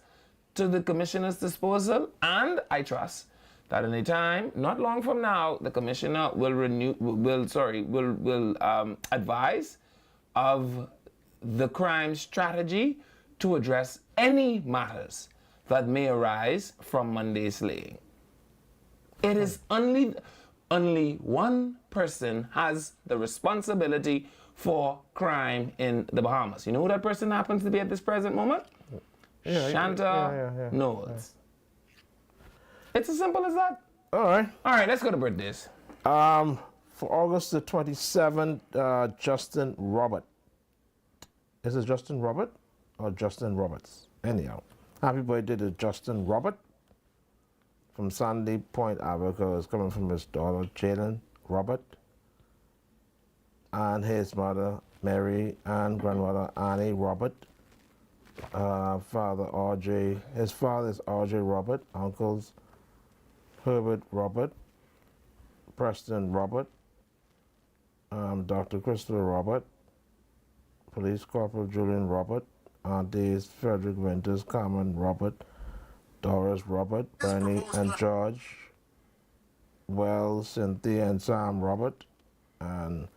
to the commissioner's disposal, and I trust that in a time not long from now, the commissioner will advise of the crime strategy to address any matters that may arise from Monday's slaying. It is only one person has the responsibility for crime in the Bahamas. You know who that person happens to be at this present moment? Shanta Knowles. It's as simple as that. All right. All right, let's go to birthdays. For August the 27th, Justin Robert. Is it Justin Robert or Justin Roberts? Anyhow, happy birthday to Justin Robert from Sandy Point, Africa. It's coming from his daughter, Jalen Robert, and his mother, Mary, and grandmother, Annie Robert. Father, RJ. His father is RJ Robert. Uncles, Herbert Robert, Preston Robert, Dr. Christopher Robert, Police Corporal Julian Robert, aunties Frederick Winters, Carmen Robert, Doris Robert, Bernie and George, Wells, Cynthia and Sam Robert, and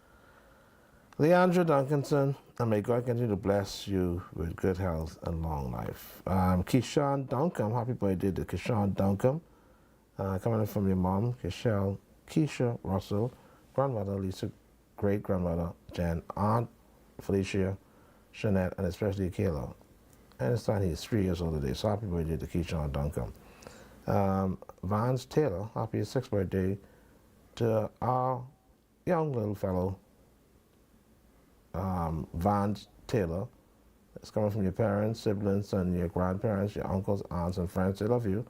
Leandra Duncanson, and may God continue to bless you with good health and long life. Keishawn Duncombe, happy birthday to Keishawn Duncombe, coming in from your mom, Keisha Russell, grandmother Lisa, great-grandmother Jen, aunt Felicia, Jeanette, and especially Kayla. I understand he's 3 years old today, so happy birthday to Keishawn Duncombe. Vance Taylor, happy 6th birthday to our young little fellow, Vance Taylor. It's coming from your parents, siblings, and your grandparents, your uncles, aunts, and friends. They love you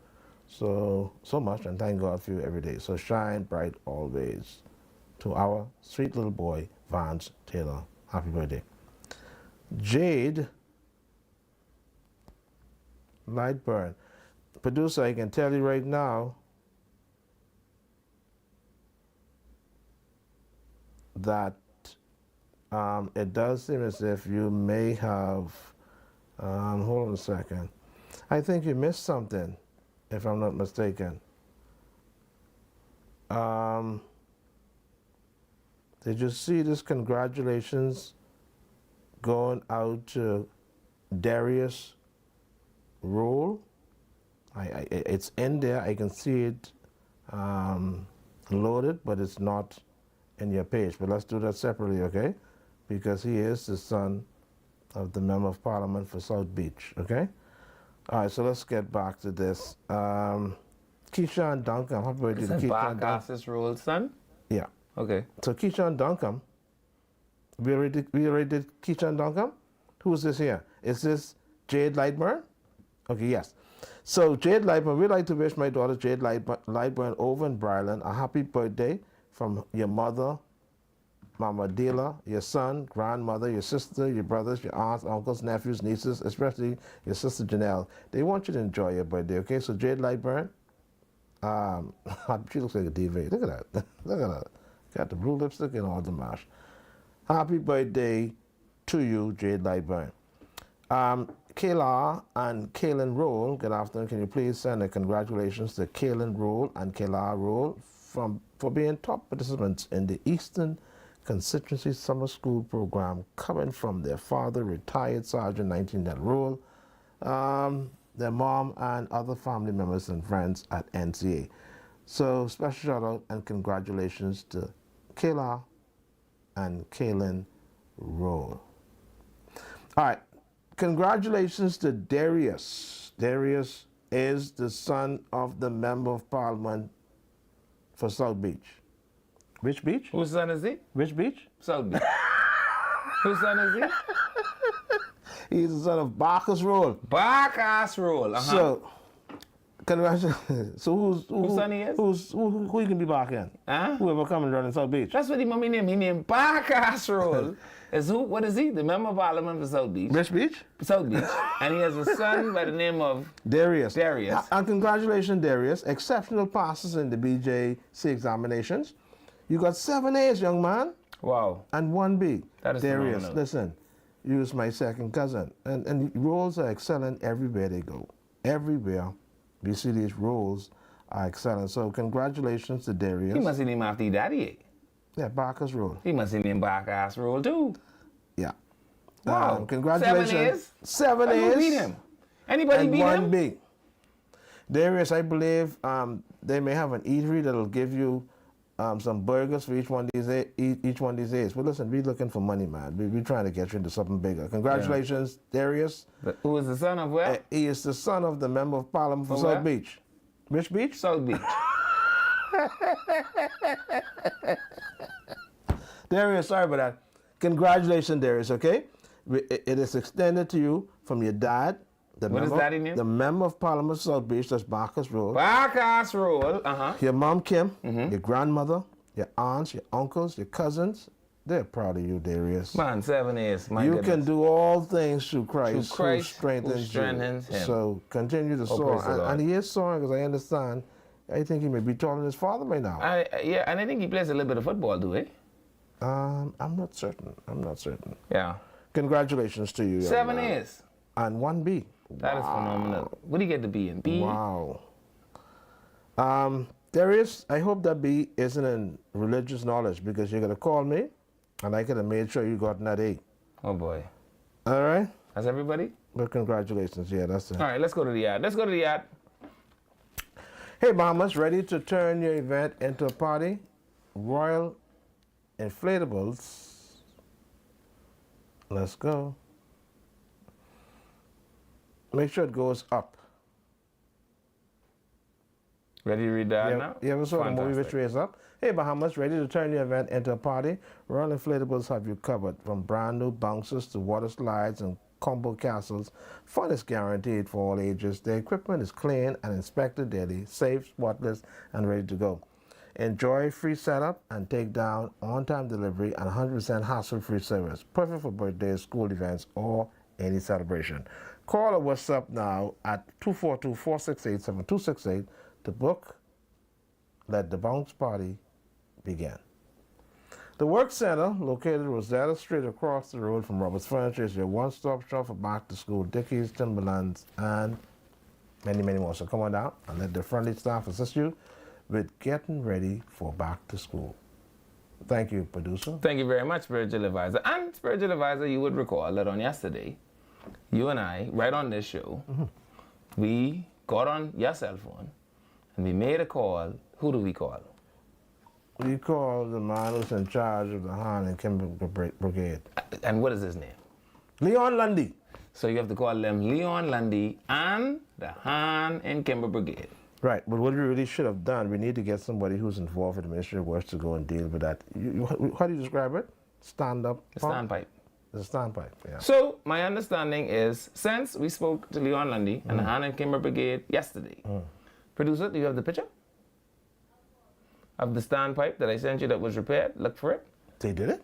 so much, and thank God for you every day. So shine bright always. To our sweet little boy, Vance Taylor. Happy birthday. Jade Lightburn. Producer, I can tell you right now that it does seem as if you may have, hold on a second. I think you missed something, if I'm not mistaken. Did you see this congratulations going out to Darius Rule? It's in there. I can see it loaded, but it's not in your page. But let's do that separately, okay? Because he is the son of the Member of Parliament for South Beach, okay? All right, so let's get back to this. Keishawn Duncombe, happy birthday Is to that Keishawn Duncombe. Barkas's rule, son? Yeah. Okay. So Keishawn Duncombe, we already did Keishawn Duncombe? Who is this here? Is this Jade Lightburn? Okay, yes. So Jade Lightburn, we'd like to wish my daughter Jade Lightburn over in Bryland a happy birthday from your mother, Mama Dela, your son, grandmother, your sister, your brothers, your aunts, uncles, nephews, nieces, especially your sister Janelle. They want you to enjoy your birthday, okay? So Jade Lightburn, she looks like a diva. Look at that. Look at that. Got the blue lipstick and all the mash. Happy birthday to you, Jade Lightburn. Kayla and Kaylin Roll, good afternoon. Can you please send a congratulations to Kaylin Roll and Kayla Roll for being top participants in the Eastern Constituency Summer School Program, coming from their father, retired Sergeant 19 Nell Roll, their mom, and other family members and friends at NCA. So special shout out and congratulations to Kayla and Kaylin Roll. All right. Congratulations to Darius. Darius is the son of the Member of Parliament for South Beach. Which beach? Whose son is he? Which beach? South Beach. Whose son is he? He's the son of Barker's Roll. Barkas Roll. So, congratulations. So whose son he is? Who you can be back in? Huh? Whoever come and run in South Beach. That's what he name. He named Barkas Roll. Is who? What is he? The Member of Parliament for South Beach. Which beach? South Beach. And he has a son by the name of Darius. Darius. And congratulations, Darius. Exceptional passes in the BJC examinations. You got 7 A's, young man. Wow. And 1 B. That is Darius, phenomenal. listen, you is my second cousin. And roles are excellent everywhere they go. Everywhere we see these roles are excellent. So congratulations to Darius. He must have named after his daddy. Eh? Yeah, Barker's role. He must have named Barkas Roll too. Yeah. Wow. Congratulations. 7 A's? 7 Who A's. beat him? Anybody And beat 1 him? B. Darius, I believe they may have an eatery that'll give you some burgers for each one of these A's. But listen, we're looking for money, man. We're trying to get you into something bigger. Congratulations, Darius. But who is the son of where? He is the son of the Member of Parliament for For South where? Beach. Which beach? South Beach. Darius, sorry about that. Congratulations, Darius, okay? It is extended to you from your dad, the What is member, daddy name? the Member of Parliament for South Beach, that's Barker's Road. Barkas Roll. Uh-huh. Your mom, Kim, your grandmother, your aunts, your uncles, your cousins, they're proud of you, Darius. Man, 7 A's. My You goodness. can do all things through Christ, Through Christ who strengthens, who strengthens you. him. So continue to soar. praise the Lord. And he is soaring, because I understand. I think he may be taller than his father by now. Yeah, and I think he plays a little bit of football too, eh? I'm not certain. Yeah. Congratulations to you. young 7 man. A's. And 1 B. That is phenomenal. What do you get to be in? B? Wow. Darius, I hope that B isn't in religious knowledge, because you're going to call me, and I could have made sure you got that A. Oh boy. All right? That's everybody? But congratulations. Yeah, that's it. All right, let's go to the ad. Let's go to the ad. Hey, Bahamas, ready to turn your event into a party? Royal Inflatables. Let's go. Make sure it goes up. Ready to read the ad now? You ever saw the movie Fantastic. Which Way Is Up? Hey, Bahamas, ready to turn your event into a party? Royal Inflatables have you covered. From brand new bouncers to water slides and combo castles, fun is guaranteed for all ages. The equipment is clean and inspected daily, safe, spotless, and ready to go. Enjoy free setup and take down on-time delivery and 100% hassle-free service. Perfect for birthdays, school events, or any celebration. Call or WhatsApp now at 242-468-7268 to book. Let the bounce party begin. The Work Center, located Rosetta Street across the road from Roberts Furniture, is your one-stop shop for back-to-school Dickies, Timberlands, and many, many more. So come on down and let the friendly staff assist you with getting ready for back to school. Thank you, producer. Thank you very much, Spiritual Advisor. And Spiritual Advisor, you would recall that on yesterday, you and I, right on this show, we got on your cell phone and we made a call. Who do we call? We call the man who's in charge of the Han and Kimber Brigade. And what is his name? Leon Lundy. So you have to call them Leon Lundy and the Han and Kimber Brigade. Right, but what we really should have done, we need to get somebody who's involved with the Ministry of Works to go and deal with that. How do you describe it? Stand-up? The standpipe. The standpipe, yeah. So my understanding is, since we spoke to Leon Lundy and the Han and Kimber Brigade yesterday, producer, do you have the picture of the standpipe that I sent you that was repaired? Look for it. They did it?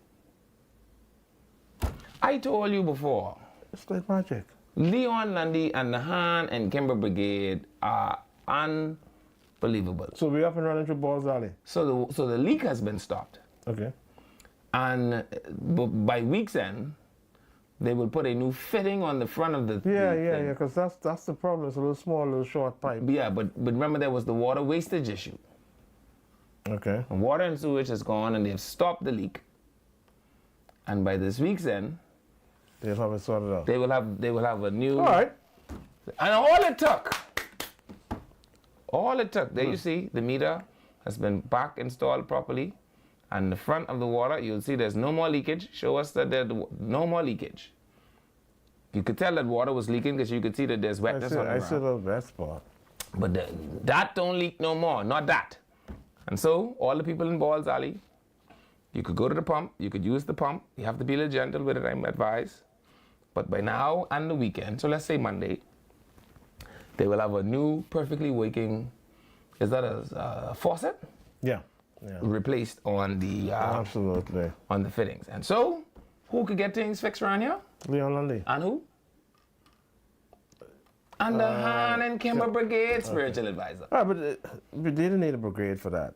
I told you before, It's like magic. Leon Lundy and the Han and Kimber Brigade are unbelievable. So we're up and running through Balls Alley. So the leak has been stopped. Okay. And by week's end, they will put a new fitting on the front of the Yeah, thing. because that's the problem. It's a little small, little short pipe. Yeah, but remember there was the water wastage issue. Okay. And water and sewage has gone and they've stopped the leak. And by this week's end, They'll have it sorted out. they will have a new. All right. And all it took, there you see, the meter has been back installed properly. And the front of the water, you'll see there's no more leakage. Show us that there's no more leakage. You could tell that water was leaking because you could see that there's wetness on the I see a ground. little wet spot. But that don't leak no more, not that. And so, all the people in Balls Alley, you could go to the pump, you could use the pump. You have to be a little gentle with it, I'm advised. But by now and the weekend, so let's say Monday, they will have a new, perfectly working, is that a faucet? Yeah. Replaced on the Absolutely. on the fittings. And so, who could get things fixed around here? Leon Lundy. And who? And the Han and Kimber Brigade spiritual advisor. All right, but they didn't need a brigade for that.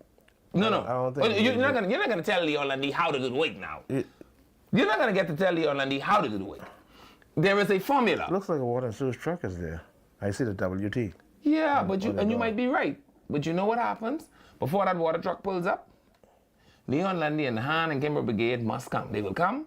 No. I don't think Well, you're they not gonna tell Leon Lundy how to do the work now. You're not gonna get to tell Leon Lundy how to do the work. There is a formula. Looks like a water and sewage truck is there. I see the WT. Yeah, but you might be right. But you know what happens? Before that water truck pulls up, Leon Lundy and the Han and Kimber Brigade must come. They will come,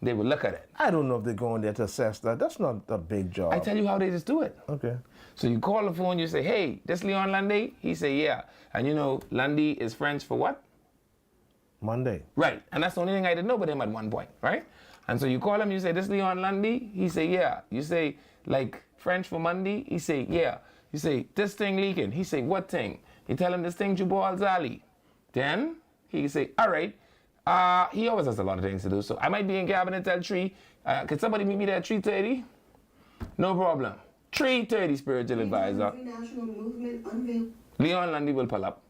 they will look at it. I don't know if they're going there to assess that. That's not a big job. I tell you how they just do it. Okay. So you call the phone, you say, hey, this Leon Lundy? He say, yeah. And you know, Lundy is French for what? Monday. Right. And that's the only thing I didn't know about him at one point, right? And so you call him, you say, this Leon Lundy? He say, yeah. You say, like, French for Monday? He say, yeah. You say, this thing leaking? He say, what thing? You tell him this thing Balls Alley. Then he say, all right. He always has a lot of things to do. So I might be in cabinet at 3. Could somebody meet me there at 3:30? No problem. 3:30 spiritual advisor. National movement unveiled. Leon Lundy will pull up.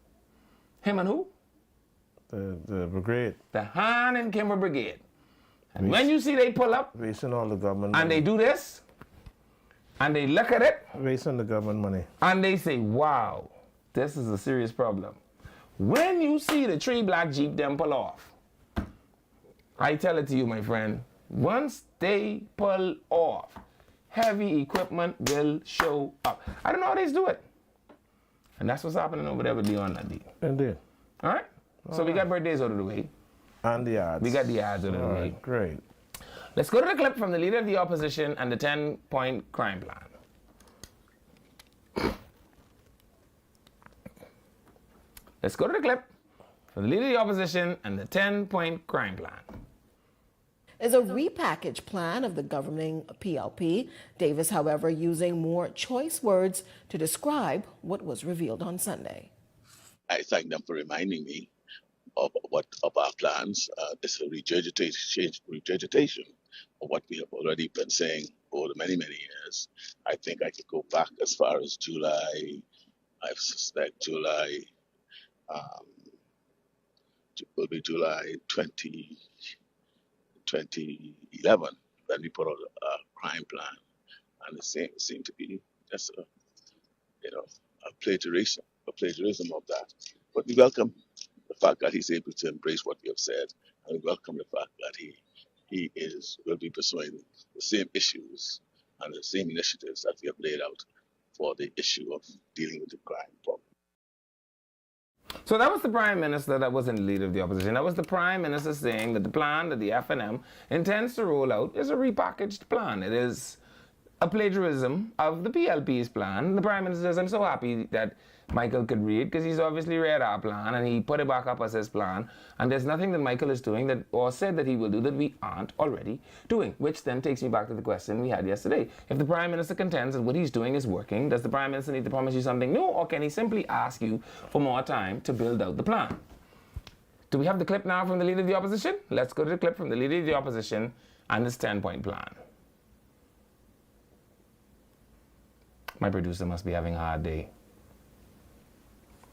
Him and who? The brigade. The Han and Kimber Brigade. And when you see they pull up Wasting all the government and money. they do this, and they look at it, Wasting the government money. and they say, wow, this is a serious problem. When you see the 3 black Jeep them pull off, I tell it to you, my friend, once they pull off, heavy equipment will show up. I don't know how they do it. And that's what's happening over there with Leon Lundy. Indeed. All right? So we got birthdays out of the way. And the ads. We got the ads out of the All way. right, great. Let's go to the clip from the Leader of the Opposition and the 10-point crime plan. Let's go to the clip from the Leader of the Opposition and the 10-point crime plan. Is a repackaged plan of the governing PLP. Davis, however, using more choice words to describe what was revealed on Sunday. I thank them for reminding me of our plans. It's a regurgitation of what we have already been saying over many, many years. I think I could go back as far as July. I suspect July will be July 2011 when we put out a crime plan, and it seemed to be just a plagiarism of that. But we welcome the fact that he's able to embrace what we have said, and we welcome the fact that he will be pursuing the same issues and the same initiatives that we have laid out for the issue of dealing with the crime problem. So that was the Prime Minister that was in the Leader of the Opposition. That was the Prime Minister saying that the plan that the FNM intends to roll out is a repackaged plan. It is a plagiarism of the PLP's plan. The Prime Minister says, I'm so happy that Michael could read, because he's obviously read our plan and he put it back up as his plan. And there's nothing that Michael is doing that, or said that he will do, that we aren't already doing. Which then takes me back to the question we had yesterday. If the Prime Minister contends that what he's doing is working, does the Prime Minister need to promise you something new, or can he simply ask you for more time to build out the plan? Do we have the clip now from the Leader of the Opposition? Let's go to the clip from the Leader of the Opposition and this 10-point plan. My producer must be having a hard day.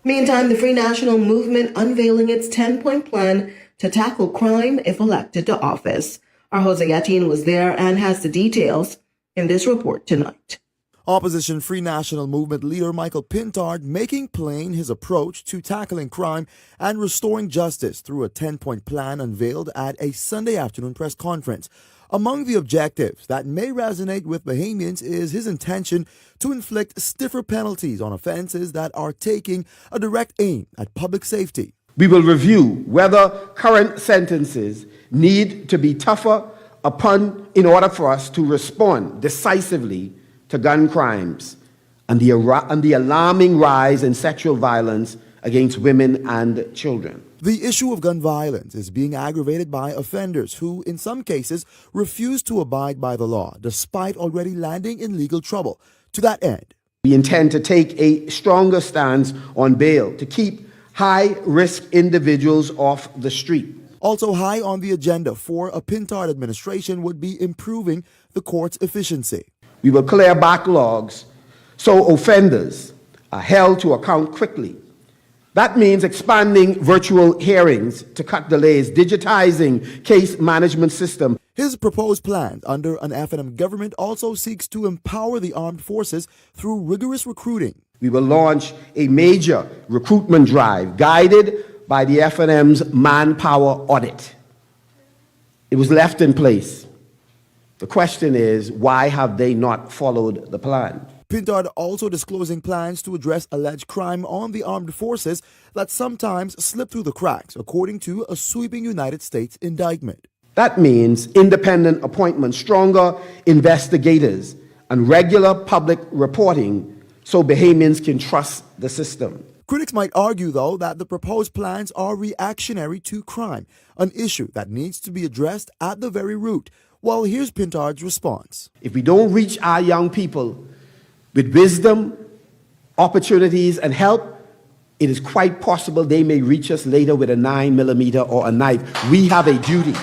Meantime, the Free National Movement unveiling its 10-point plan to tackle crime if elected to office. Our Jose Etienne was there and has the details in this report tonight. Opposition Free National Movement leader Michael Pintard making plain his approach to tackling crime and restoring justice through a 10-point plan unveiled at a Sunday afternoon press conference. Among the objectives that may resonate with Bahamians is his intention to inflict stiffer penalties on offenses that are taking a direct aim at public safety. We will review whether current sentences need to be tougher in order for us to respond decisively to gun crimes and the alarming rise in sexual violence against women and children. The issue of gun violence is being aggravated by offenders who, in some cases, refuse to abide by the law, despite already landing in legal trouble. To that end, we intend to take a stronger stance on bail to keep high-risk individuals off the street. Also high on the agenda for a Pintard administration would be improving the court's efficiency. We will clear backlogs so offenders are held to account quickly. That means expanding virtual hearings to cut delays, digitizing case management system. His proposed plan under an FNM government also seeks to empower the armed forces through rigorous recruiting. We will launch a major recruitment drive guided by the FNM's manpower audit. It was left in place. The question is, why have they not followed the plan? Pintard also disclosing plans to address alleged crime on the armed forces that sometimes slip through the cracks, according to a sweeping United States indictment. That means independent appointments, stronger investigators, and regular public reporting so Bahamians can trust the system. Critics might argue, though, that the proposed plans are reactionary to crime, an issue that needs to be addressed at the very root. Well, here's Pintard's response. If we don't reach our young people with wisdom, opportunities, and help, it is quite possible they may reach us later with a 9mm or a knife. We have a duty.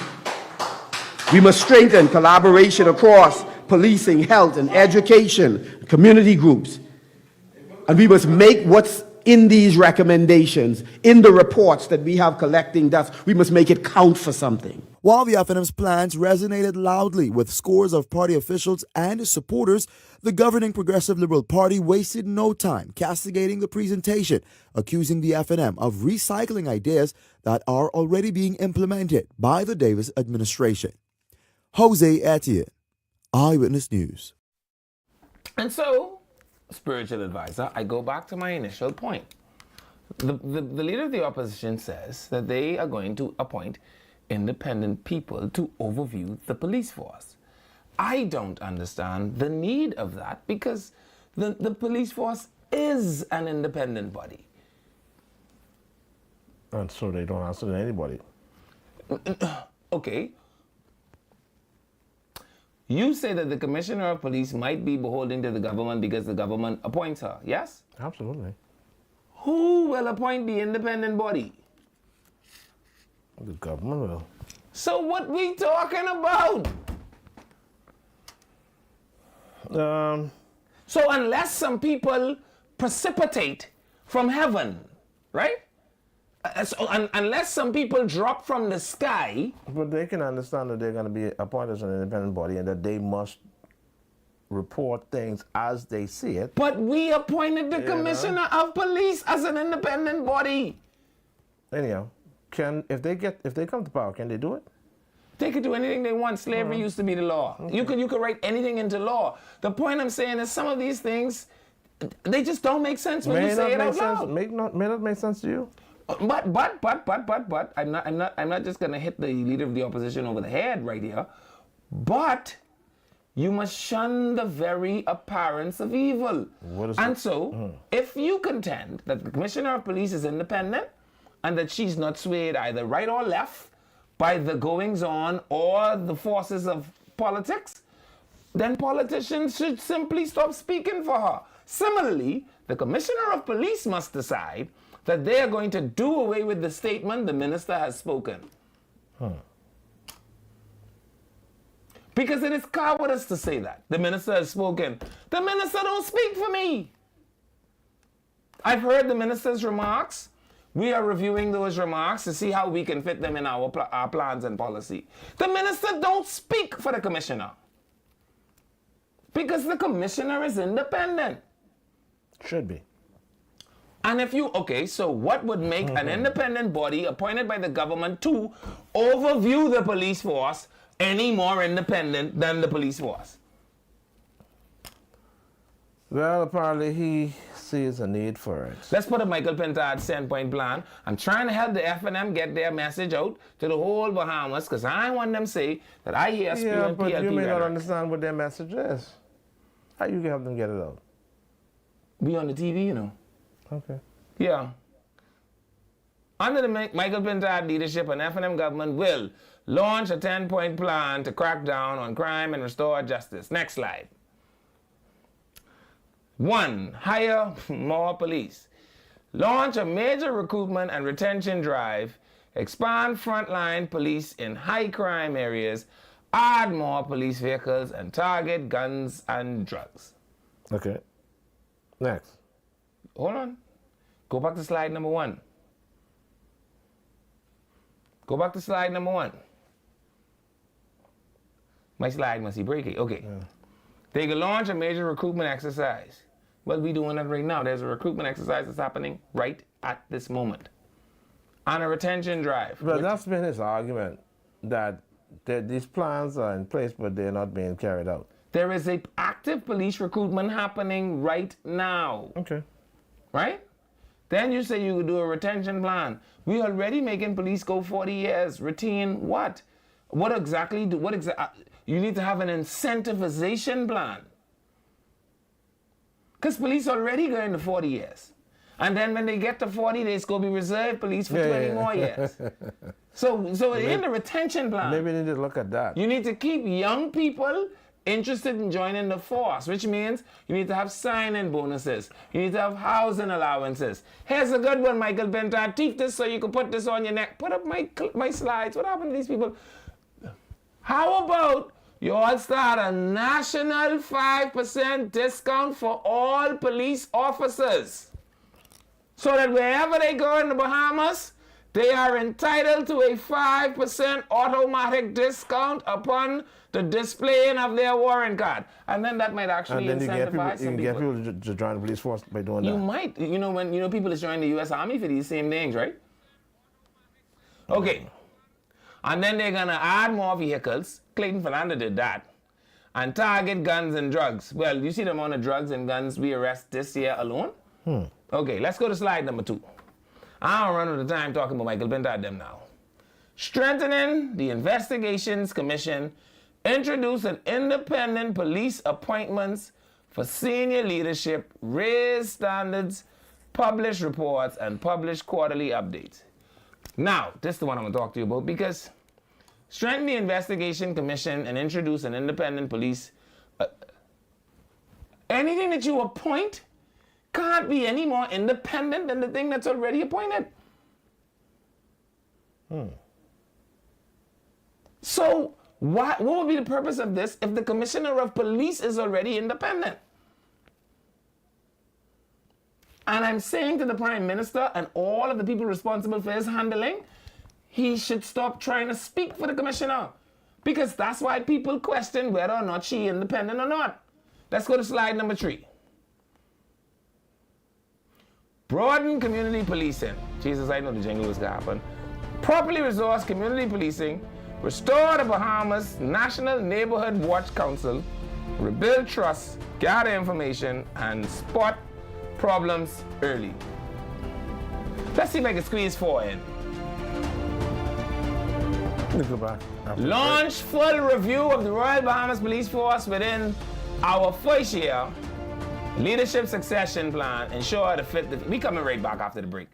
We must strengthen collaboration across policing, health, and education, community groups. And we must make what's in these recommendations, in the reports that we have collecting dust, we must make it count for something. While the FNM's plans resonated loudly with scores of party officials and supporters, the governing Progressive Liberal Party wasted no time castigating the presentation, accusing the FNM of recycling ideas that are already being implemented by the Davis administration. Jose Etienne, Eyewitness News. And so, spiritual advisor, I go back to my initial point. The leader of the opposition says that they are going to appoint independent people to overview the police force. I don't understand the need of that because the police force is an independent body. And so they don't answer to anybody. Okay. You say that the commissioner of police might be beholden to the government because the government appoints her, yes? Absolutely. Who will appoint the independent body? The government will. So what we talking about? So unless some people precipitate from heaven, right? Unless some people drop from the sky. But they can understand that they're going to be appointed as an independent body and that they must report things as they see it. But we appointed the commissioner of police as an independent body. Anyhow, if they come to power, can they do it? They could do anything they want. Slavery used to be the law. Okay. You could write anything into law. The point I'm saying is some of these things, they just don't make sense when you say it out loud. May not make sense to you. But I'm not just gonna hit the leader of the opposition over the head right here. But you must shun the very appearance of evil. If you contend that the commissioner of police is independent and that she's not swayed either right or left by the goings-on or the forces of politics, then politicians should simply stop speaking for her. Similarly, the commissioner of police must decide that they are going to do away with the statement the minister has spoken. Because it is cowardice to say that. The minister has spoken. The minister don't speak for me. I've heard the minister's remarks. We are reviewing those remarks to see how we can fit them in our plans and policy. The minister don't speak for the commissioner. Because the commissioner is independent. Should be. And if you, okay, so what would make an independent body appointed by the government to overview the police force any more independent than the police force? Well, apparently he sees a need for it. Let's put a Michael Pintard 10-point plan. I'm trying to help the FNM get their message out to the whole Bahamas because I want them to say that I hear spewing Yeah, but PLP you may not rhetoric. understand what their message is. How you can help them get it out? Be on the TV, you know. Okay. Yeah. Under the Michael Pintard leadership, an FNM government will launch a 10-point plan to crack down on crime and restore justice. Next slide. 1. Hire more police. Launch a major recruitment and retention drive. Expand frontline police in high crime areas. Add more police vehicles and target guns and drugs. Okay. Next. Hold on. Go back to slide number 1. Go back to slide number 1. My slide must be breaking. Okay. Yeah. They can launch a major recruitment exercise. Well, we're doing that right now. There's a recruitment exercise that's happening right at this moment. On a retention drive. But that's been his argument, that these plans are in place, but they're not being carried out. There is a active police recruitment happening right now. Okay. Right? Then you say you could do a retention plan. We already making police go 40 years. Retain what? What exactly you need to have an incentivization plan. Because police already going to 40 years. And then when they get to 40, they're going to be reserve police for 20 more years. So in the retention plan, Maybe they need to look at that. you need to keep young people interested in joining the force, which means you need to have sign-in bonuses. You need to have housing allowances. Here's a good one, Michael Pintard. Teach this so you can put this on your neck. Put up my slides. What happened to these people? How about you all start a national 5% discount for all police officers, so that wherever they go in the Bahamas, they are entitled to a 5% automatic discount upon the displaying of their warrant card. And then that might actually And then you incentivize some can get people to join the police force by doing You that. might, when people is joining the U.S. Army for these same things, right? Okay. And then they're gonna add more vehicles. Clayton Fernandez did that. And target guns and drugs. Well, you see the amount of drugs and guns we arrest this year alone? Okay, let's go to slide number 2. I don't run out of time talking about Michael Pintard them now. Strengthening the Investigations Commission. Introduce an independent police appointments for senior leadership. Raise standards. Publish reports and publish quarterly updates. Now, this is the one I'm going to talk to you about, because strengthen the Investigation Commission and introduce an independent police. Anything that you appoint can't be any more independent than the thing that's already appointed. So, what would be the purpose of this if the Commissioner of Police is already independent? And I'm saying to the Prime Minister and all of the people responsible for his handling, he should stop trying to speak for the Commissioner. Because that's why people question whether or not she independent or not. Let's go to slide number 3. Broaden community policing. Jesus, I know the jingle was going to happen. Properly resource community policing. Restore the Bahamas National Neighborhood Watch Council. Rebuild trust, gather information, and spot problems early. Let's see if I can squeeze 4 in. Let me go back. Launch full review of the Royal Bahamas Police Force within our first year. Leadership succession plan. Ensure to fit the... We coming right back after the break.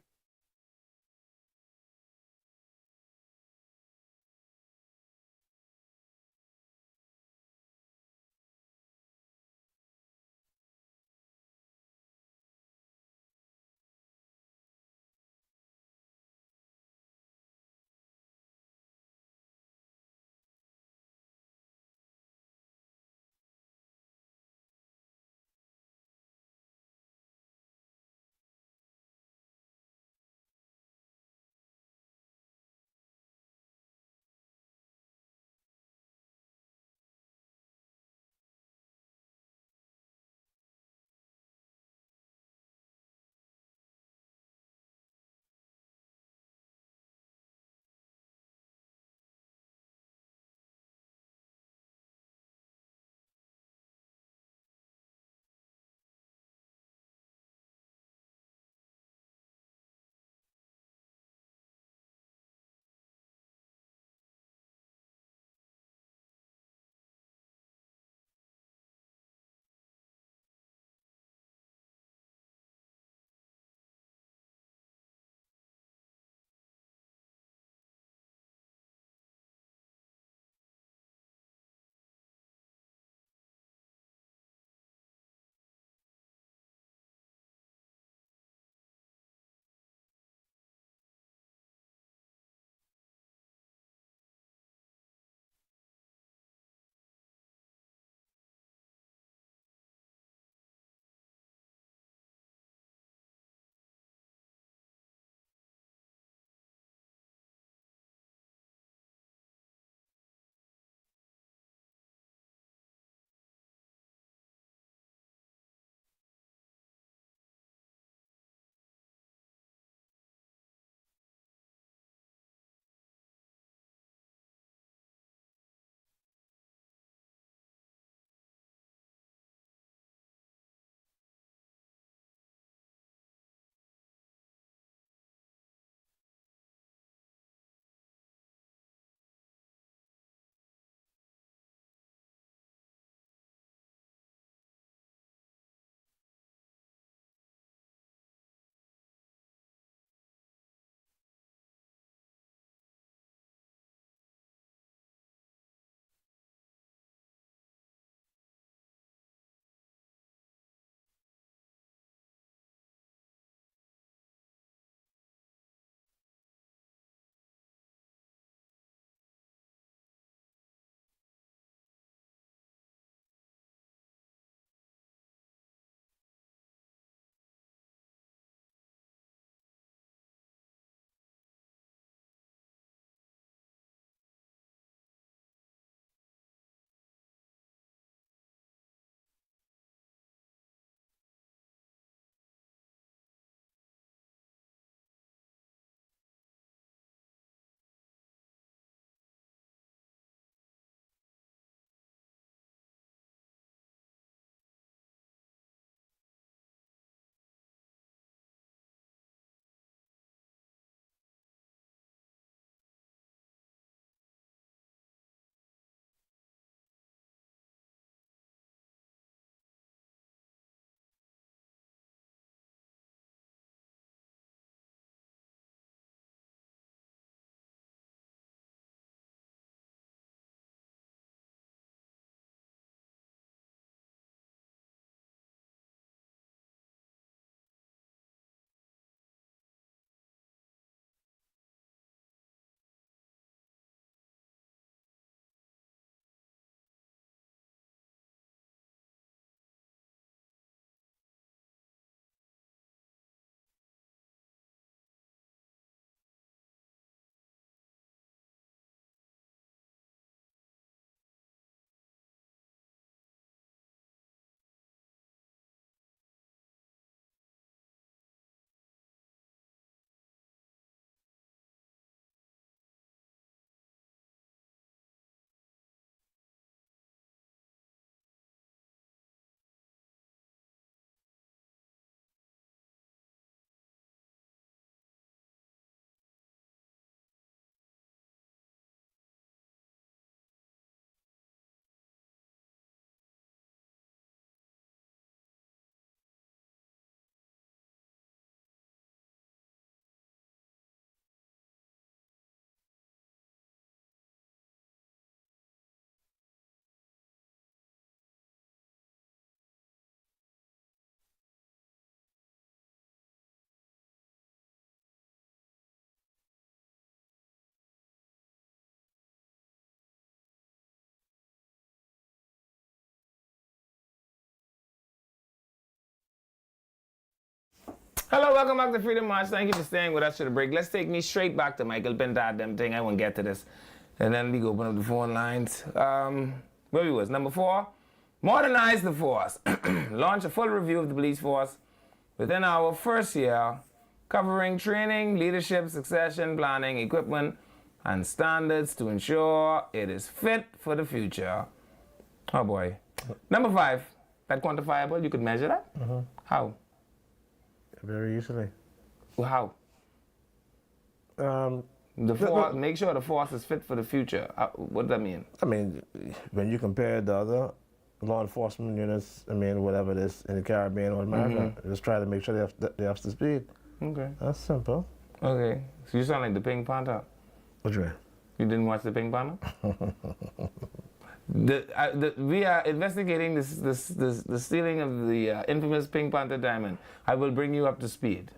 Hello, welcome back to Freedom March. Thank you for staying with us to the break. Let's take me straight back to Michael Pintard, them thing. I won't get to this. And then we go open up the phone lines. Where we was? Number 4, modernize the force. Launch a full review of the police force within our first year, covering training, leadership, succession, planning, equipment, and standards to ensure it is fit for the future. Oh boy. Number 5, that quantifiable, you could measure that? How? Very easily. Well, how? Make sure the force is fit for the future. What does that mean? I mean, when you compare the other law enforcement units, I mean, whatever it is in the Caribbean or America, just try to make sure they're up to speed. Okay. That's simple. Okay. So you sound like the Pink Panther. What do you mean? You didn't watch the Pink Panther? We are investigating the stealing of the infamous Pink Panther diamond. I will bring you up to speed.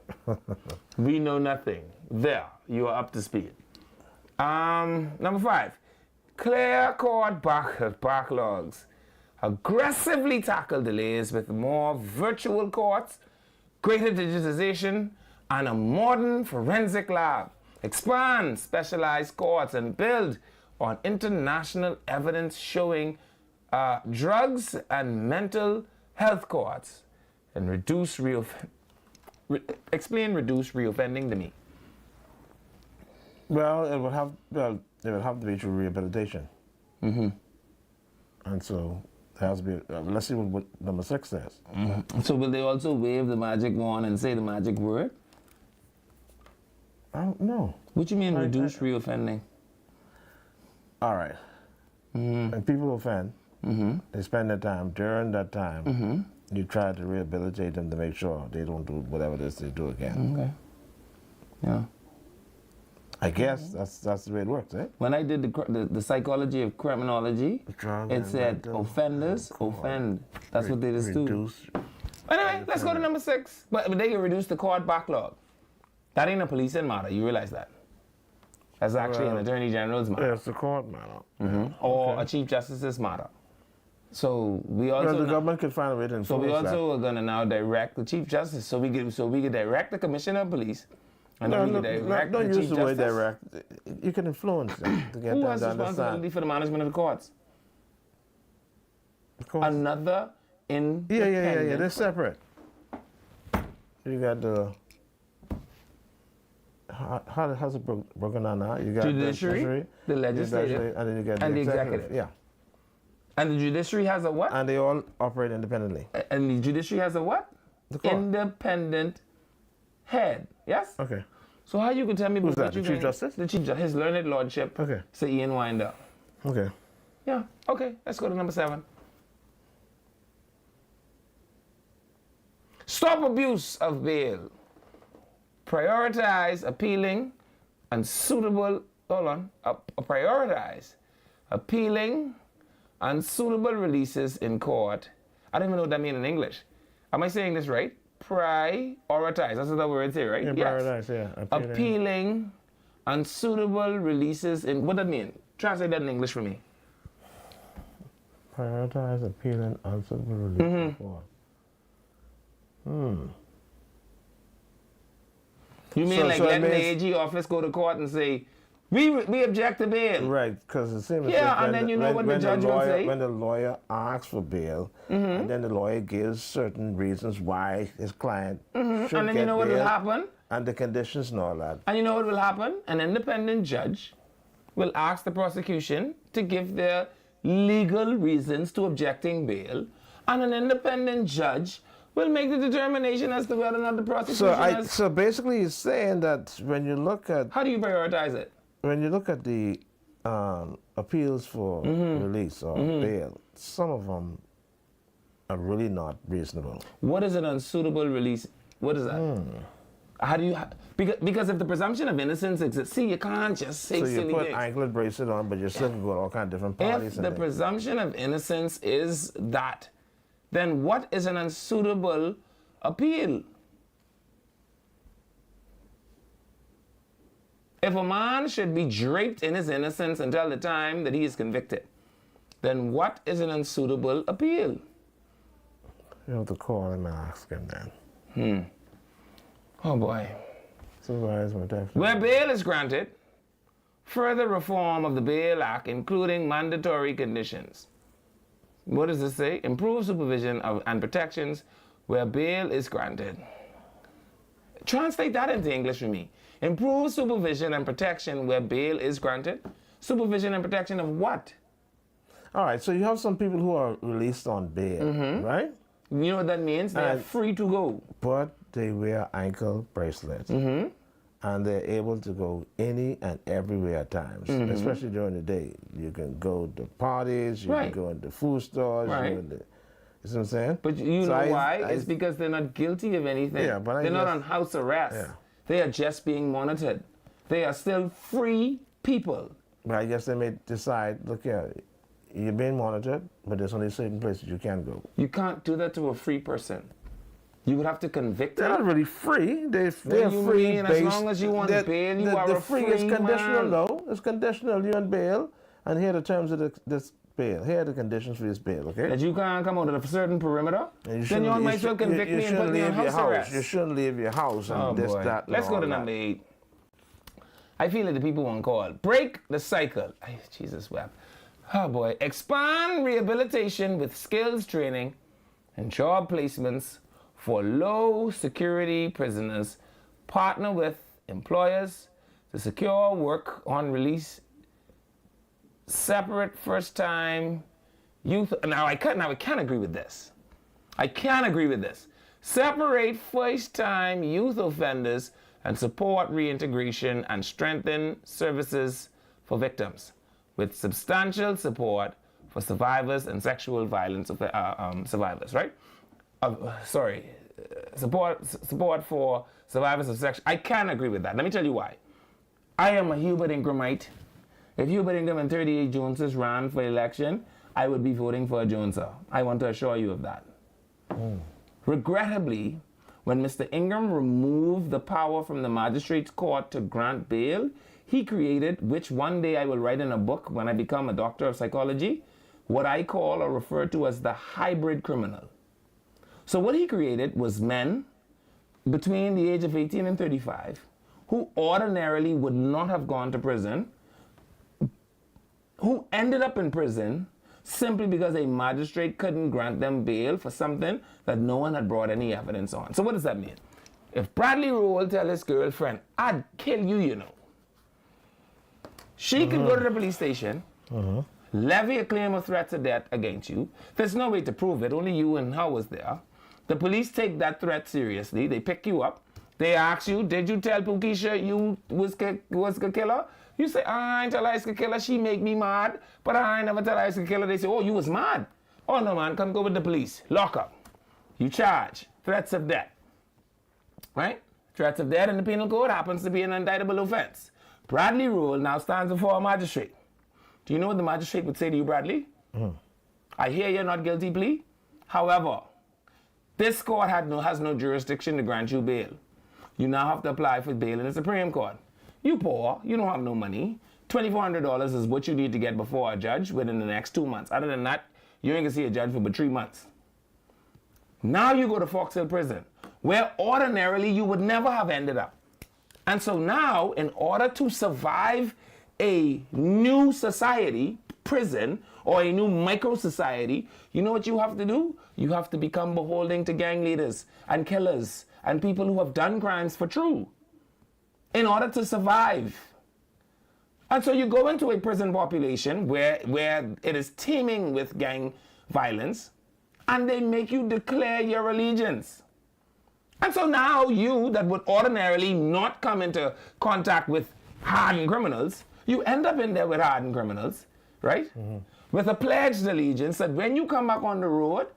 We know nothing. There, you are up to speed. Number 5, clear court backlogs. Aggressively tackle delays with more virtual courts, greater digitization, and a modern forensic lab. Expand specialized courts and build on international evidence showing drugs and mental health courts, and reduce explain reduce reoffending to me. Well, it would have to be through rehabilitation. And so there has to be. Let's see what number 6 says. So will they also wave the magic wand and say the magic word? I don't know. What do you mean reduce reoffending? All right. When people offend, they spend their time. During that time, you try to rehabilitate them to make sure they don't do whatever it is they do again. Okay. Yeah. I guess that's the way it works, eh? When I did the psychology of criminology, Drug it and said mental offenders offend. That's what they just do. Reduce. Anyway, let's go to number 6. But they can reduce the court backlog. That ain't a policing matter. You realize that? That's actually an attorney general's matter. Yeah, it's the court matter. Or a chief justice's matter. So we also Well, the government could find a way to so we enforce that. also are gonna now direct the chief justice. So we could direct the commissioner of police. And then we could direct don't the use chief the word justice. direct. You can influence them to get Who them has to responsibility understand. for the management of the courts? The courts. Another independent. Yeah. They're separate. You got the. How's it broken down now? You got Judiciary, the legislative, and then you got and the the executive. executive. Yeah, And the judiciary has a what? and they all operate independently. And the judiciary has a what? The court. Independent head. Yes? Okay. So how you could tell me Who's what that, you the Chief can- Justice? The Chief Justice, his learned lordship, Okay. Sir Ian Winder. Okay. Yeah, okay, let's go to number 7. Stop abuse of bail. Prioritize appealing and suitable, prioritize appealing and suitable releases in court. I don't even know what that means in English. Am I saying this right? Prioritize, that's what the word say, right? Yeah, prioritize, yeah. Appealing and suitable releases in, what that mean? Translate that in English for me. Prioritize appealing unsuitable release before. You mean So- like so it letting the means- AG office go to court and say, we object to bail. Right, because it seems Yeah, like and then you know what the when judge will lawyer, say. when the lawyer asks for bail, and then the lawyer gives certain reasons why his client should And then get you know what will bail, happen? and the conditions and all that. And you know what will happen? An independent judge will ask the prosecution to give their legal reasons to objecting bail, and an independent judge will make the determination as to whether or not the prosecution has... So basically, he's saying that when you look at How do you prioritize it? the appeals for release or bail, some of them are really not reasonable. What is an unsuitable release? What is that? How do you... Because if the presumption of innocence exists, see, you can't just say So you silly put things. anklet bracelet on, but you still can go to all kind of different parties. If the presumption of innocence is that, then what is an unsuitable appeal? If a man should be draped in his innocence until the time that he is convicted, then what is an unsuitable appeal? You have to call him and ask him then. Oh boy. Supervised more definitely. Where bail is granted, further reform of the Bail Act, including mandatory conditions. What does this say? Improve supervision and protections where bail is granted. Translate that into English for me. Improve supervision and protection where bail is granted. Supervision and protection of what? All right, so you have some people who are released on bail, right? You know what that means? They're free to go. But they wear ankle bracelets. And they're able to go any and everywhere at times, especially during the day. You can go to parties, you can go into food stores, Right. you see what I'm saying? But you So know why? It's because they're not guilty of anything. Yeah, but they're not on house arrest. They are just being monitored. They are still free people. But I guess they may decide, look here, you're being monitored, but there's only certain places you can go. You can't do that to a free person. You would have to convict They're them. not really free. They're you free mean? As based. long as you want bail, you are the a free free is conditional, man. though. It's conditional. You're on bail, and here are the terms of this bail. Here are the conditions for this bail, okay? That you can't come out of a certain perimeter. And then you might as well convict me and put me on house arrest. You shouldn't leave your house and Oh this, boy. that, and Let's go all to that. number 8. I feel that the people won't call. Break the cycle. Ay, Jesus wept. Oh boy. Expand rehabilitation with skills training and job placements for low security prisoners. Partner with employers to secure work on release. Separate first time youth. Now I can't agree with this. I can't agree with this. Separate first time youth offenders and support reintegration and strengthen services for victims with substantial support for survivors and sexual violence survivors, right? Support for survivors of sex. I can't agree with that. Let me tell you why. I am a Hubert Ingramite. If Hubert Ingram and 38 Joneses ran for election, I would be voting for a Joneser. I want to assure you of that. Regrettably, when Mr. Ingram removed the power from the magistrate's court to grant bail, he created, which one day I will write in a book when I become a doctor of psychology, what I call or refer to as the hybrid criminal. So what he created was men between the age of 18 and 35 who ordinarily would not have gone to prison, who ended up in prison simply because a magistrate couldn't grant them bail for something that no one had brought any evidence on. So what does that mean? If Bradley Rowell tell his girlfriend, I'd kill you, you know, she could go to the police station, levy a claim of threats of death against you. There's no way to prove it. Only you and her was there. The police take that threat seriously. They pick you up. They ask you, did you tell Pukisha you was the killer? You say, I ain't tell her I was the killer. She make me mad. But I ain't never tell her I was the killer. They say, oh, you was mad. Oh, no, man, come go with the police. Lock up. You charge. Threats of death. Right? Threats of death in the penal code happens to be an indictable offense. Bradley Rowell now stands before a magistrate. Do you know what the magistrate would say to you, Bradley? I hear you're not guilty plea. However, this court has no jurisdiction to grant you bail. You now have to apply for bail in the Supreme Court. You poor, you don't have no money. $2,400 is what you need to get before a judge within the next 2 months. Other than that, you ain't gonna see a judge for but 3 months. Now you go to Fox Hill Prison, where ordinarily you would never have ended up. And so now, in order to survive a new society, prison, or a new micro-society, you know what you have to do? You have to become beholden to gang leaders and killers and people who have done crimes for true in order to survive. And so you go into a prison population where it is teeming with gang violence, and they make you declare your allegiance. And so now you, that would ordinarily not come into contact with hardened criminals, you end up in there with hardened criminals, right? With a pledged allegiance that when you come back on the road,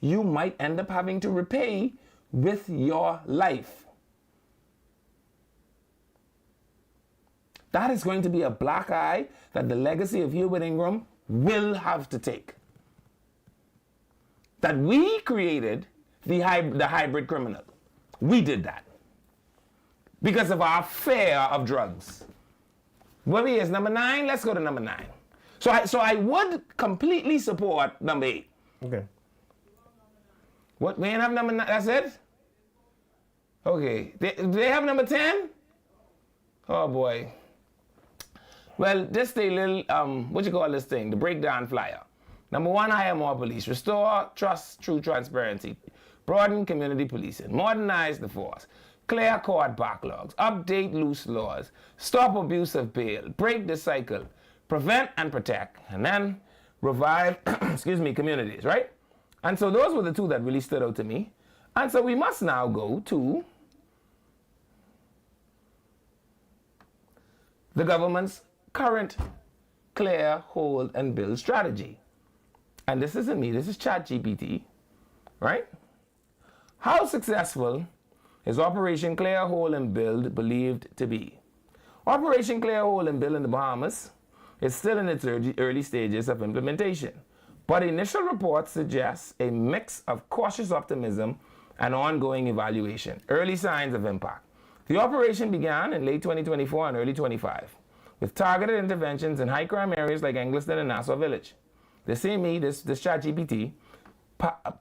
you might end up having to repay with your life. That is going to be a black eye that the legacy of Hubert Ingram will have to take. That we created the hybrid criminal. We did that because of our fear of drugs. What is number 9? Let's go to number 9. So I would completely support number 8. Okay. What? We ain't have number 9. That's it? Okay. Do they have number 10? Oh boy. Well, just a little, what you call this thing? The breakdown flyer. Number 1, hire more police. Restore trust through transparency. Broaden community policing. Modernize the force. Clear court backlogs. Update loose laws. Stop abuse of bail. Break the cycle. Prevent and protect. And then revive, communities, right? And so those were the 2 that really stood out to me. And so we must now go to the government's current clear, hold, and build strategy. And this isn't me, this is ChatGPT, right? How successful is Operation Clear, Hold, and Build believed to be? Operation Clear, Hold, and Build in the Bahamas is still in its early stages of implementation, but initial reports suggest a mix of cautious optimism and ongoing evaluation, early signs of impact. The operation began in late 2024 and early 25, with targeted interventions in high crime areas like Engliston and Nassau Village. This ChatGPT,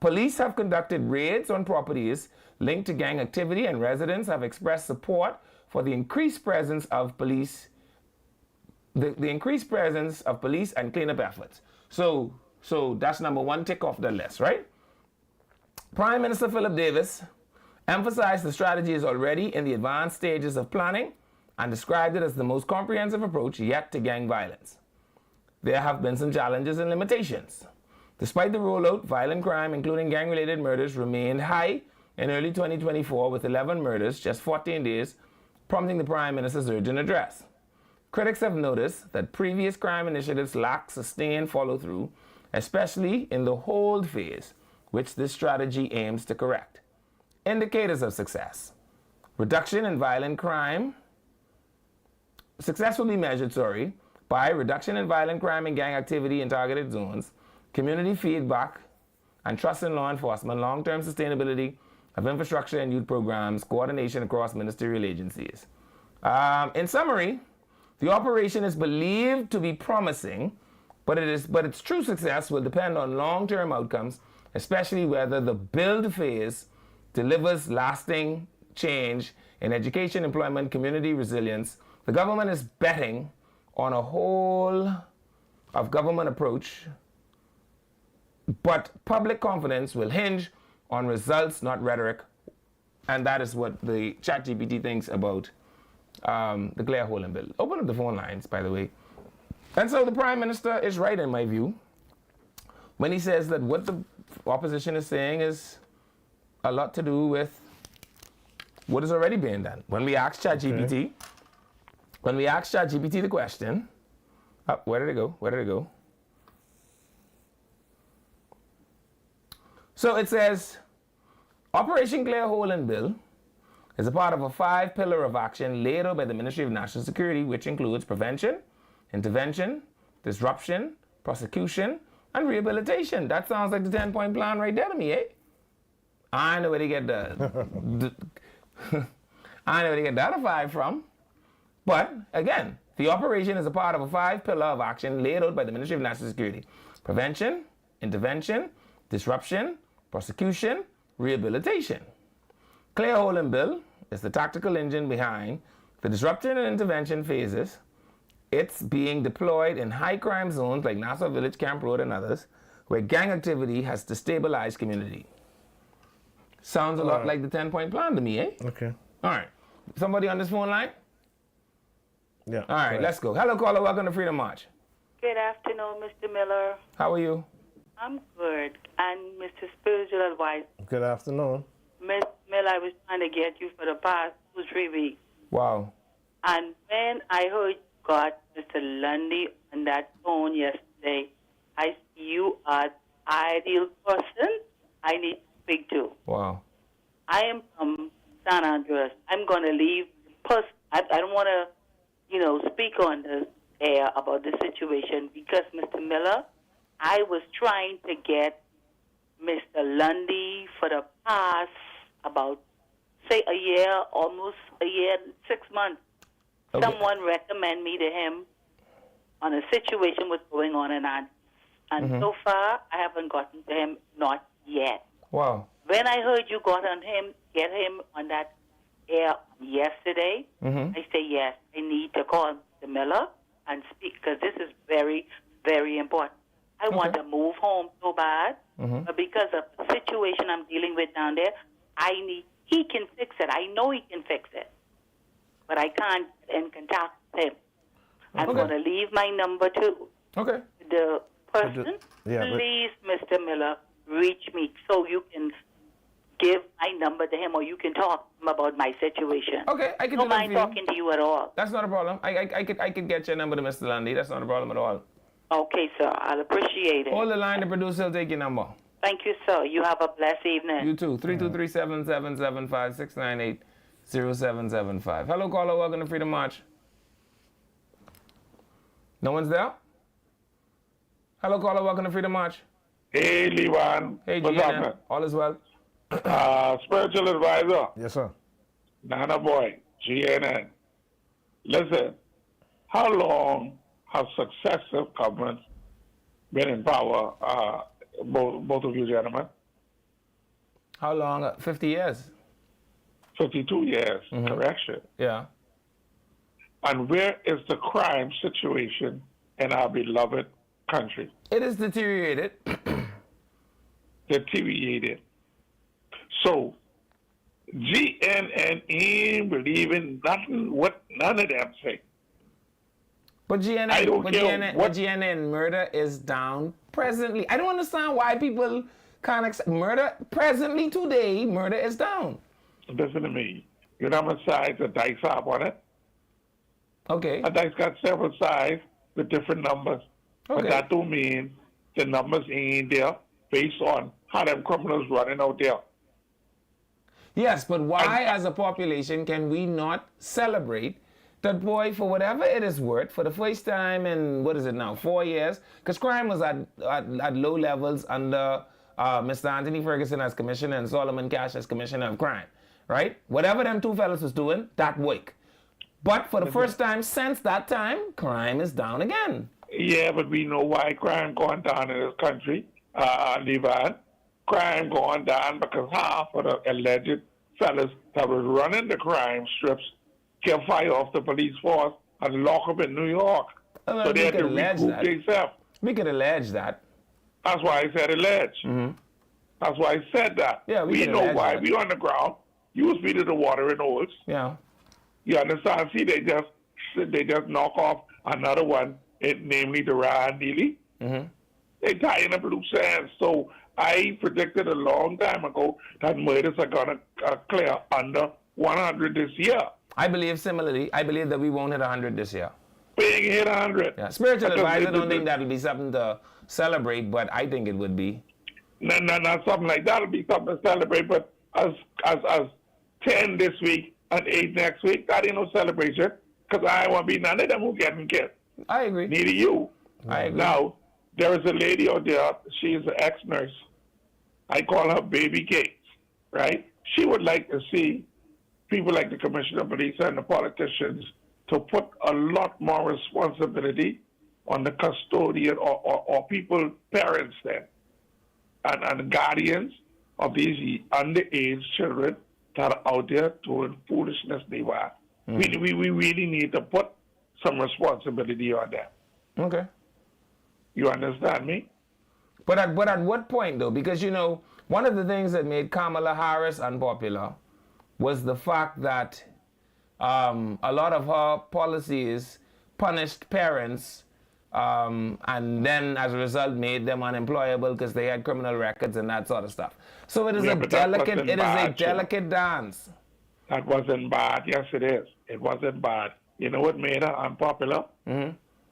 police have conducted raids on properties linked to gang activity, and residents have expressed support for the increased presence of police, the increased presence of police and cleanup efforts. So that's number 1 tick off the list, right? Prime Minister Philip Davis emphasized the strategy is already in the advanced stages of planning and described it as the most comprehensive approach yet to gang violence. There have been some challenges and limitations. Despite the rollout, violent crime, including gang-related murders, remained high in early 2024 with 11 murders just 14 days, prompting the Prime Minister's urgent address. Critics have noticed that previous crime initiatives lack sustained follow-through, especially in the hold phase, which this strategy aims to correct. Indicators of success. Reduction in violent crime, successfully measured, by reduction in violent crime and gang activity in targeted zones, community feedback, and trust in law enforcement, long-term sustainability of infrastructure and youth programs, coordination across ministerial agencies. In summary, the operation is believed to be promising, but its true success will depend on long-term outcomes, especially whether the build phase delivers lasting change in education, employment, community resilience. The government is betting on a whole of government approach, but public confidence will hinge on results, not rhetoric. And that is what the ChatGPT thinks about the Clear, Hold, and Build. Open up the phone lines, by the way. And so the Prime Minister is right, in my view, when he says that what the opposition is saying is a lot to do with what is already being done. When we asked ChatGPT, the question, where did it go? So it says, Operation Clear, Hold, and Build is a part of a 5-pillar of action laid out by the Ministry of National Security, which includes prevention, intervention, disruption, prosecution, and rehabilitation. That sounds like the 10-point plan right there to me, eh? I know where they get the other 5 from. But again, the operation is a part of a 5-pillar of action laid out by the Ministry of National Security: prevention, intervention, disruption, prosecution, rehabilitation. Clear, Hold, and Build is the tactical engine behind the disruption and intervention phases. It's being deployed in high crime zones like Nassau Village, Camp Road, and others, where gang activity has destabilized community. Sounds a lot like the 10-point plan to me, eh? Okay. All right. Somebody on this phone line? Yeah. All right, let's go. Hello, caller. Welcome to Freedom March. Good afternoon, Mr. Miller. How are you? I'm good. And Mr. Spiritual Advice. Good afternoon. Miss Miller, I was trying to get you for the past 2-3 weeks. Wow. And when I heard you got Mr. Lundy on that phone yesterday, I see you are the ideal person I need to speak to. Wow. I am from San Andreas. I'm going to leave. I don't want to, speak on this air about the situation because, Mr. Miller, I was trying to get Mr. Lundy for the past about, say, a year, almost a year, 6 months. Okay. Someone recommend me to him on a situation what's going on in Ad. And so far, I haven't gotten to him, not yet. Wow. When I heard you got on him, get him on that air yesterday. I say, yes, I need to call Mr. Miller and speak because this is very, very important. I want to move home so bad, but because of the situation I'm dealing with down there, he can fix it. I know he can fix it, but I can't get in contact with him. I'm going to leave my number too. Okay. The person, please, Mr. Miller, reach me so you can give my number to him or you can talk to him about my situation. Okay, I can don't do that mind for you. talking to you at all. That's not a problem. I could get your number to Mr. Lundy. That's not a problem at all. Okay, sir. I'll appreciate it. Hold the line. The producer will take your number. Thank you, sir. You have a blessed evening. You too. 323-777-698-0775. Hello, caller. Welcome to Freedom March. No one's there? Hello, caller. Welcome to Freedom March. Hey, Levan. Hey, What's GNN. happening? All is well. Spiritual advisor, Yes, sir. Nana Boy, GNN. Listen, how long have successive governments been in power, both of you gentlemen? How long? 50 years. 52 years, correction. Yeah. And where is the crime situation in our beloved country? It is deteriorated. Deteriorated. So, GNN ain't believing nothing what none of them say. But I don't care what- GNN murder is down presently. I don't understand why people can't accept murder. Presently, today, murder is down. Listen to me. You know how many sides a dice have on it? Okay. A dice got several sides with different numbers. But Okay. that don't mean the numbers ain't there based on how them criminals running out there. Yes, but why, as a population, can we not celebrate that boy for whatever it is worth for the first time in, 4 years? Because crime was at low levels under Mr. Anthony Ferguson as commissioner and Solomon Cash as commissioner of crime, right? Whatever them two fellas was doing, that worked. But for the first time since that time, crime is down again. Yeah, but we know why crime going down in this country, Levan. Crime going down because half of the alleged fellas that was running the crime strips get fired off the police force and lock up in New York. Well, So they we had could to allege recoup that. themselves. We could allege that. That's why I said allege. That's why I said that. Yeah, we we can know allege why. that. We on the ground. You speed of the water in holes. Yeah. You understand? See, they just knock off another one, namely the Ryan Neely. They tying up loose ends. So I predicted a long time ago that murders are going to clear under 100 this year. I believe similarly. I believe that we won't hit 100 this year. Being hit 100. Yeah. Spiritual Because advisor, I don't it- think that'll be something to celebrate, but I think it would be. No, something like that'll be something to celebrate. But as 10 this week and 8 next week, that ain't no celebration. Because I won't be none of them who getting killed. I agree. Neither you. I agree. Now, there is a lady out there. She's an ex-nurse. I call her Baby Gates, right? She would like to see people like the Commissioner of Police and the politicians to put a lot more responsibility on the custodian or people, parents then, and guardians of these underage children that are out there doing foolishness they were. We really need to put some responsibility on them. Okay. You understand me? But at what point, though? Because, one of the things that made Kamala Harris unpopular was the fact that a lot of her policies punished parents and then, as a result, made them unemployable because they had criminal records and that sort of stuff. So it is Yeah, a but that delicate, wasn't it is a bad, too. delicate dance. That wasn't bad. Yes, it is. It wasn't bad. You know what made her unpopular?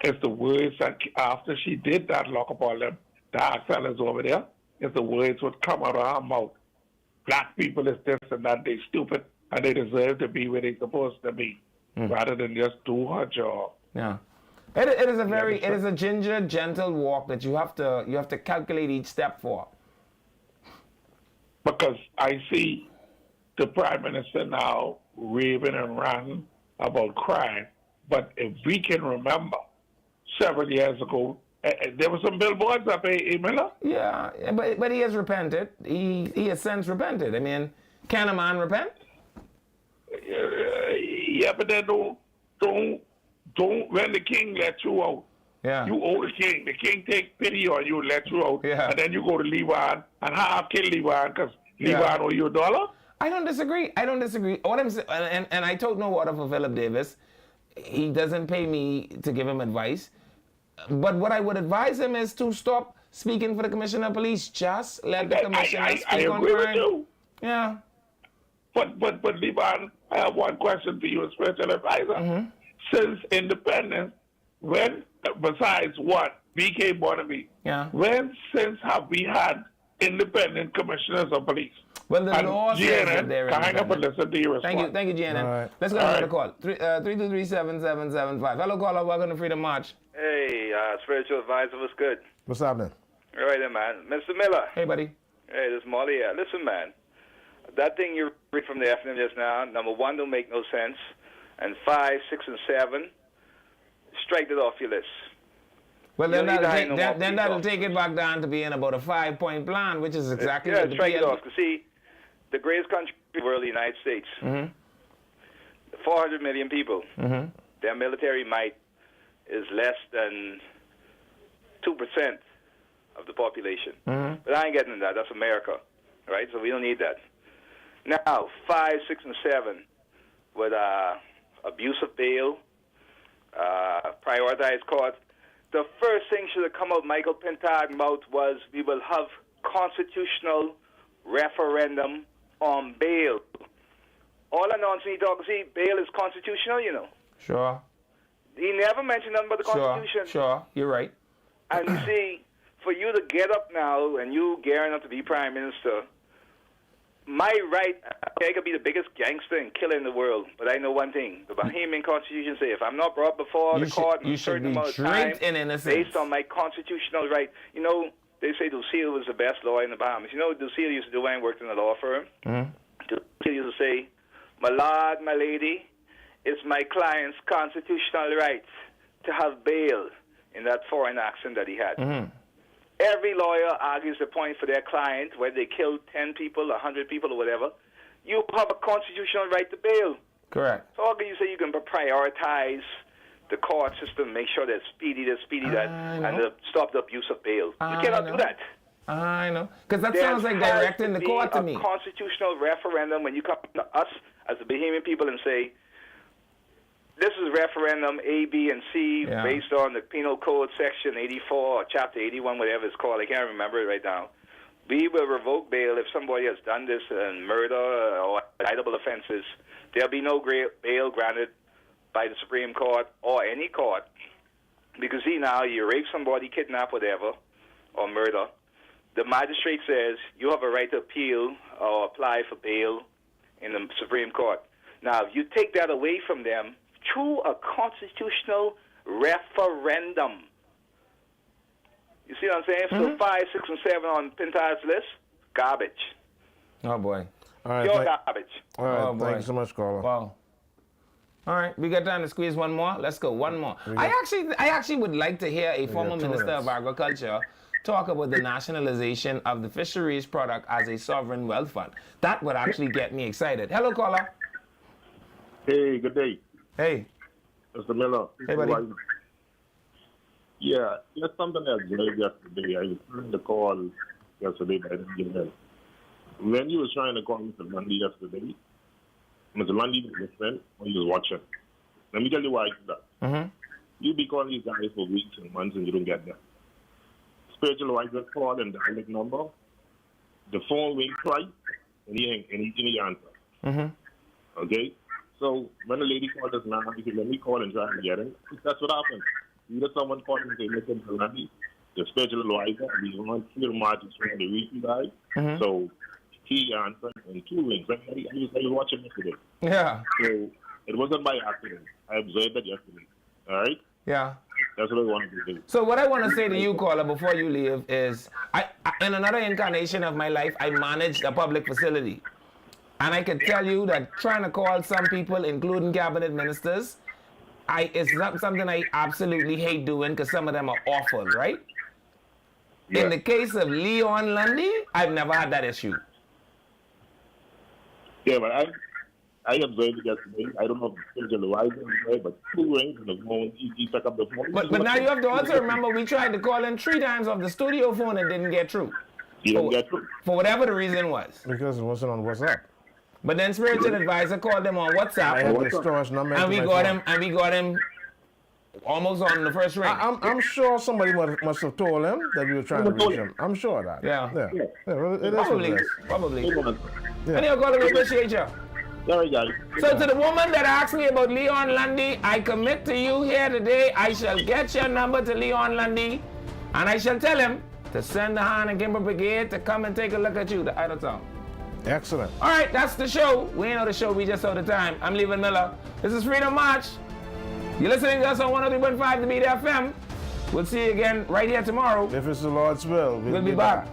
It's the words that after she did that, lock up all them dark fellas over there, it's the words would come out of her mouth. Black people is this and that. They stupid and they deserve to be where they supposed to be, rather than just do her job. Yeah. It is a very, it is a ginger, gentle walk that you have to calculate each step for. Because I see the Prime Minister now raving and ranting about crime. But if we can remember, several years ago, there were some billboards up in Miller. Yeah, but he has repented. He has since repented. I mean, can a man repent? Yeah, but then don't. When the king let you out, Yeah. you owe the king. The king take pity on you, let you out, Yeah. and then you go to Levan and half kill Levan because Yeah. Levan owe you $1. I don't disagree. What I'm saying, and I took no water for Philip Davis. He doesn't pay me to give him advice. But what I would advise him is to stop speaking for the commissioner of police. Just let the commissioner I speak on agree with crime. you. Yeah. But Levan, I have one question for you, special advisor. Mm-hmm. Since independence, when besides what BK Bonamy, Yeah. when since have we had independent commissioners of police? Well, the And law says that GNN, they're hang up and independent. listen to your response. Thank you, GNN. All right. Let's go to All another right. call. 323-7775. Hello, caller. Welcome to Freedom March. Hey, spiritual advisor, what's good? What's happening? All right, then, man. Mr. Miller. Hey, buddy. Hey, this is Molly. Yeah. Listen, man. That thing you read from the FNM just now, number 1, don't make no sense. And 5, 6, and 7, strike it off your list. Well, You then don't need to that'll, hire take, no that, more then that'll people. take it back down to being about a 5-point plan, which is exactly Yeah, what the strike it PL off. Because, see, the greatest country in the world, the United States, Mm-hmm. 400 million people. Mm-hmm. Their military might is less than 2% of the population. Mm-hmm. But I ain't getting into that. That's America, right? So we don't need that. Now, 5, 6, and 7 with abuse of bail, prioritized courts. The first thing should have come out Michael Pintard's mouth was we will have constitutional referendum on bail. All the nonsense he talks, see, bail is constitutional, you know. Sure. He never mentioned nothing but the Constitution. Sure. You're right. And you see, for you to get up now and you gearing up to be prime minister, my right, I could be the biggest gangster and killer in the world, but I know one thing. The Bahamian Constitution says if I'm not brought before the court in You a should certain be amount of time, draped in innocence. based on my constitutional right. You know, they say Lucille was the best lawyer in the Bahamas. You know what Lucille used to do when I worked in a law firm? Mm-hmm. Lucille used to say, my lord, my lady, it's my client's constitutional right to have bail, in that foreign accent that he had. Mm-hmm. Every lawyer argues the point for their client, whether they killed 10 people, 100 people, or whatever. You have a constitutional right to bail. Correct. So how can you say you can prioritize the court system, make sure that speedy this, speedy that, and stop the abuse of bail? You cannot do that. I know. Because that There sounds like has directing the be court to a me. constitutional referendum when you come to us as the Bahamian people and say, this is referendum A, B, and C Yeah. based on the Penal Code Section 84 or Chapter 81, whatever it's called. I can't remember it right now. We will revoke bail if somebody has done this in murder or indictable offenses. There'll be no bail granted by the Supreme Court or any court. Because, see, now you rape somebody, kidnap, whatever, or murder. The magistrate says you have a right to appeal or apply for bail in the Supreme Court. Now, if you take that away from them through a constitutional referendum, you see what I'm saying? So 5, 6, and 7 on Pintard's list, garbage. Oh, boy. All right. Pure garbage. All right. Oh, boy. Thank you so much, caller. Wow. All right, we got time to squeeze one more. Let's go, one more. I actually would like to hear a former 2 Minister minutes. of Agriculture talk about the nationalization of the fisheries product as a sovereign wealth fund. That would actually get me excited. Hello, caller. Hey, good day. Hey. Mr. Miller. Hey, buddy. Yeah, just something I observed yesterday. I was hearing the call yesterday, but I didn't get it. When you was trying to call Mr. Lundy yesterday, Mr. Lundy was listening or he was watching. Let me tell you why I do that. Mm-hmm. You be calling these guys for weeks and months and you don't get them. Spiritual advisor call and dialect number. The phone rings twice and he answers. Mm-hmm. Okay? So when the lady called us now, he said, let me call and try and get him. That's what happened. Either someone called and said, listen, Mr. Lundy, the spiritual advisor, we want Freedom March is trying to reach you guys. Mm-hmm. So he answered in 2 rings. I was watching yesterday. Yeah. So it wasn't by accident. I observed it yesterday. All right? Yeah. That's what I wanted to do. So what I want to say to you, caller, before you leave is, I in another incarnation of my life, I managed a public facility. And I can tell you that trying to call some people, including cabinet ministers, it's not something I absolutely hate doing because some of them are awful, right? Yeah. In the case of Leon Lundy, I've never had that issue. Yeah, but I observed it yesterday. I don't know if it's still Verizon, but 2 rings on the phone. He took up the phone. But now you have to also remember we tried to call in 3 times off the studio phone and didn't get through. He didn't get through. For whatever the reason was. Because it wasn't on WhatsApp. But then spiritual advisor called them on WhatsApp. I had the storage number. And we into got my phone. him almost on the first ring. I'm sure somebody must have told him that we were trying to reach him. I'm sure of that. Yeah. Well, it is what it is. Probably. Yeah. Anyhow, God, we appreciate you. Sorry, guys. So to the woman that asked me about Leon Lundy, I commit to you here today, I shall get your number to Leon Lundy, and I shall tell him to send the Han and Kimber Brigade to come and take a look at you, the idle town. Excellent. All right, that's the show. We ain't know the show, we just saw the time. I'm Levan Miller. This is Freedom March. You're listening to us on 103.5 The Beat FM. We'll see you again right here tomorrow. If it's the Lord's will, We'll be back.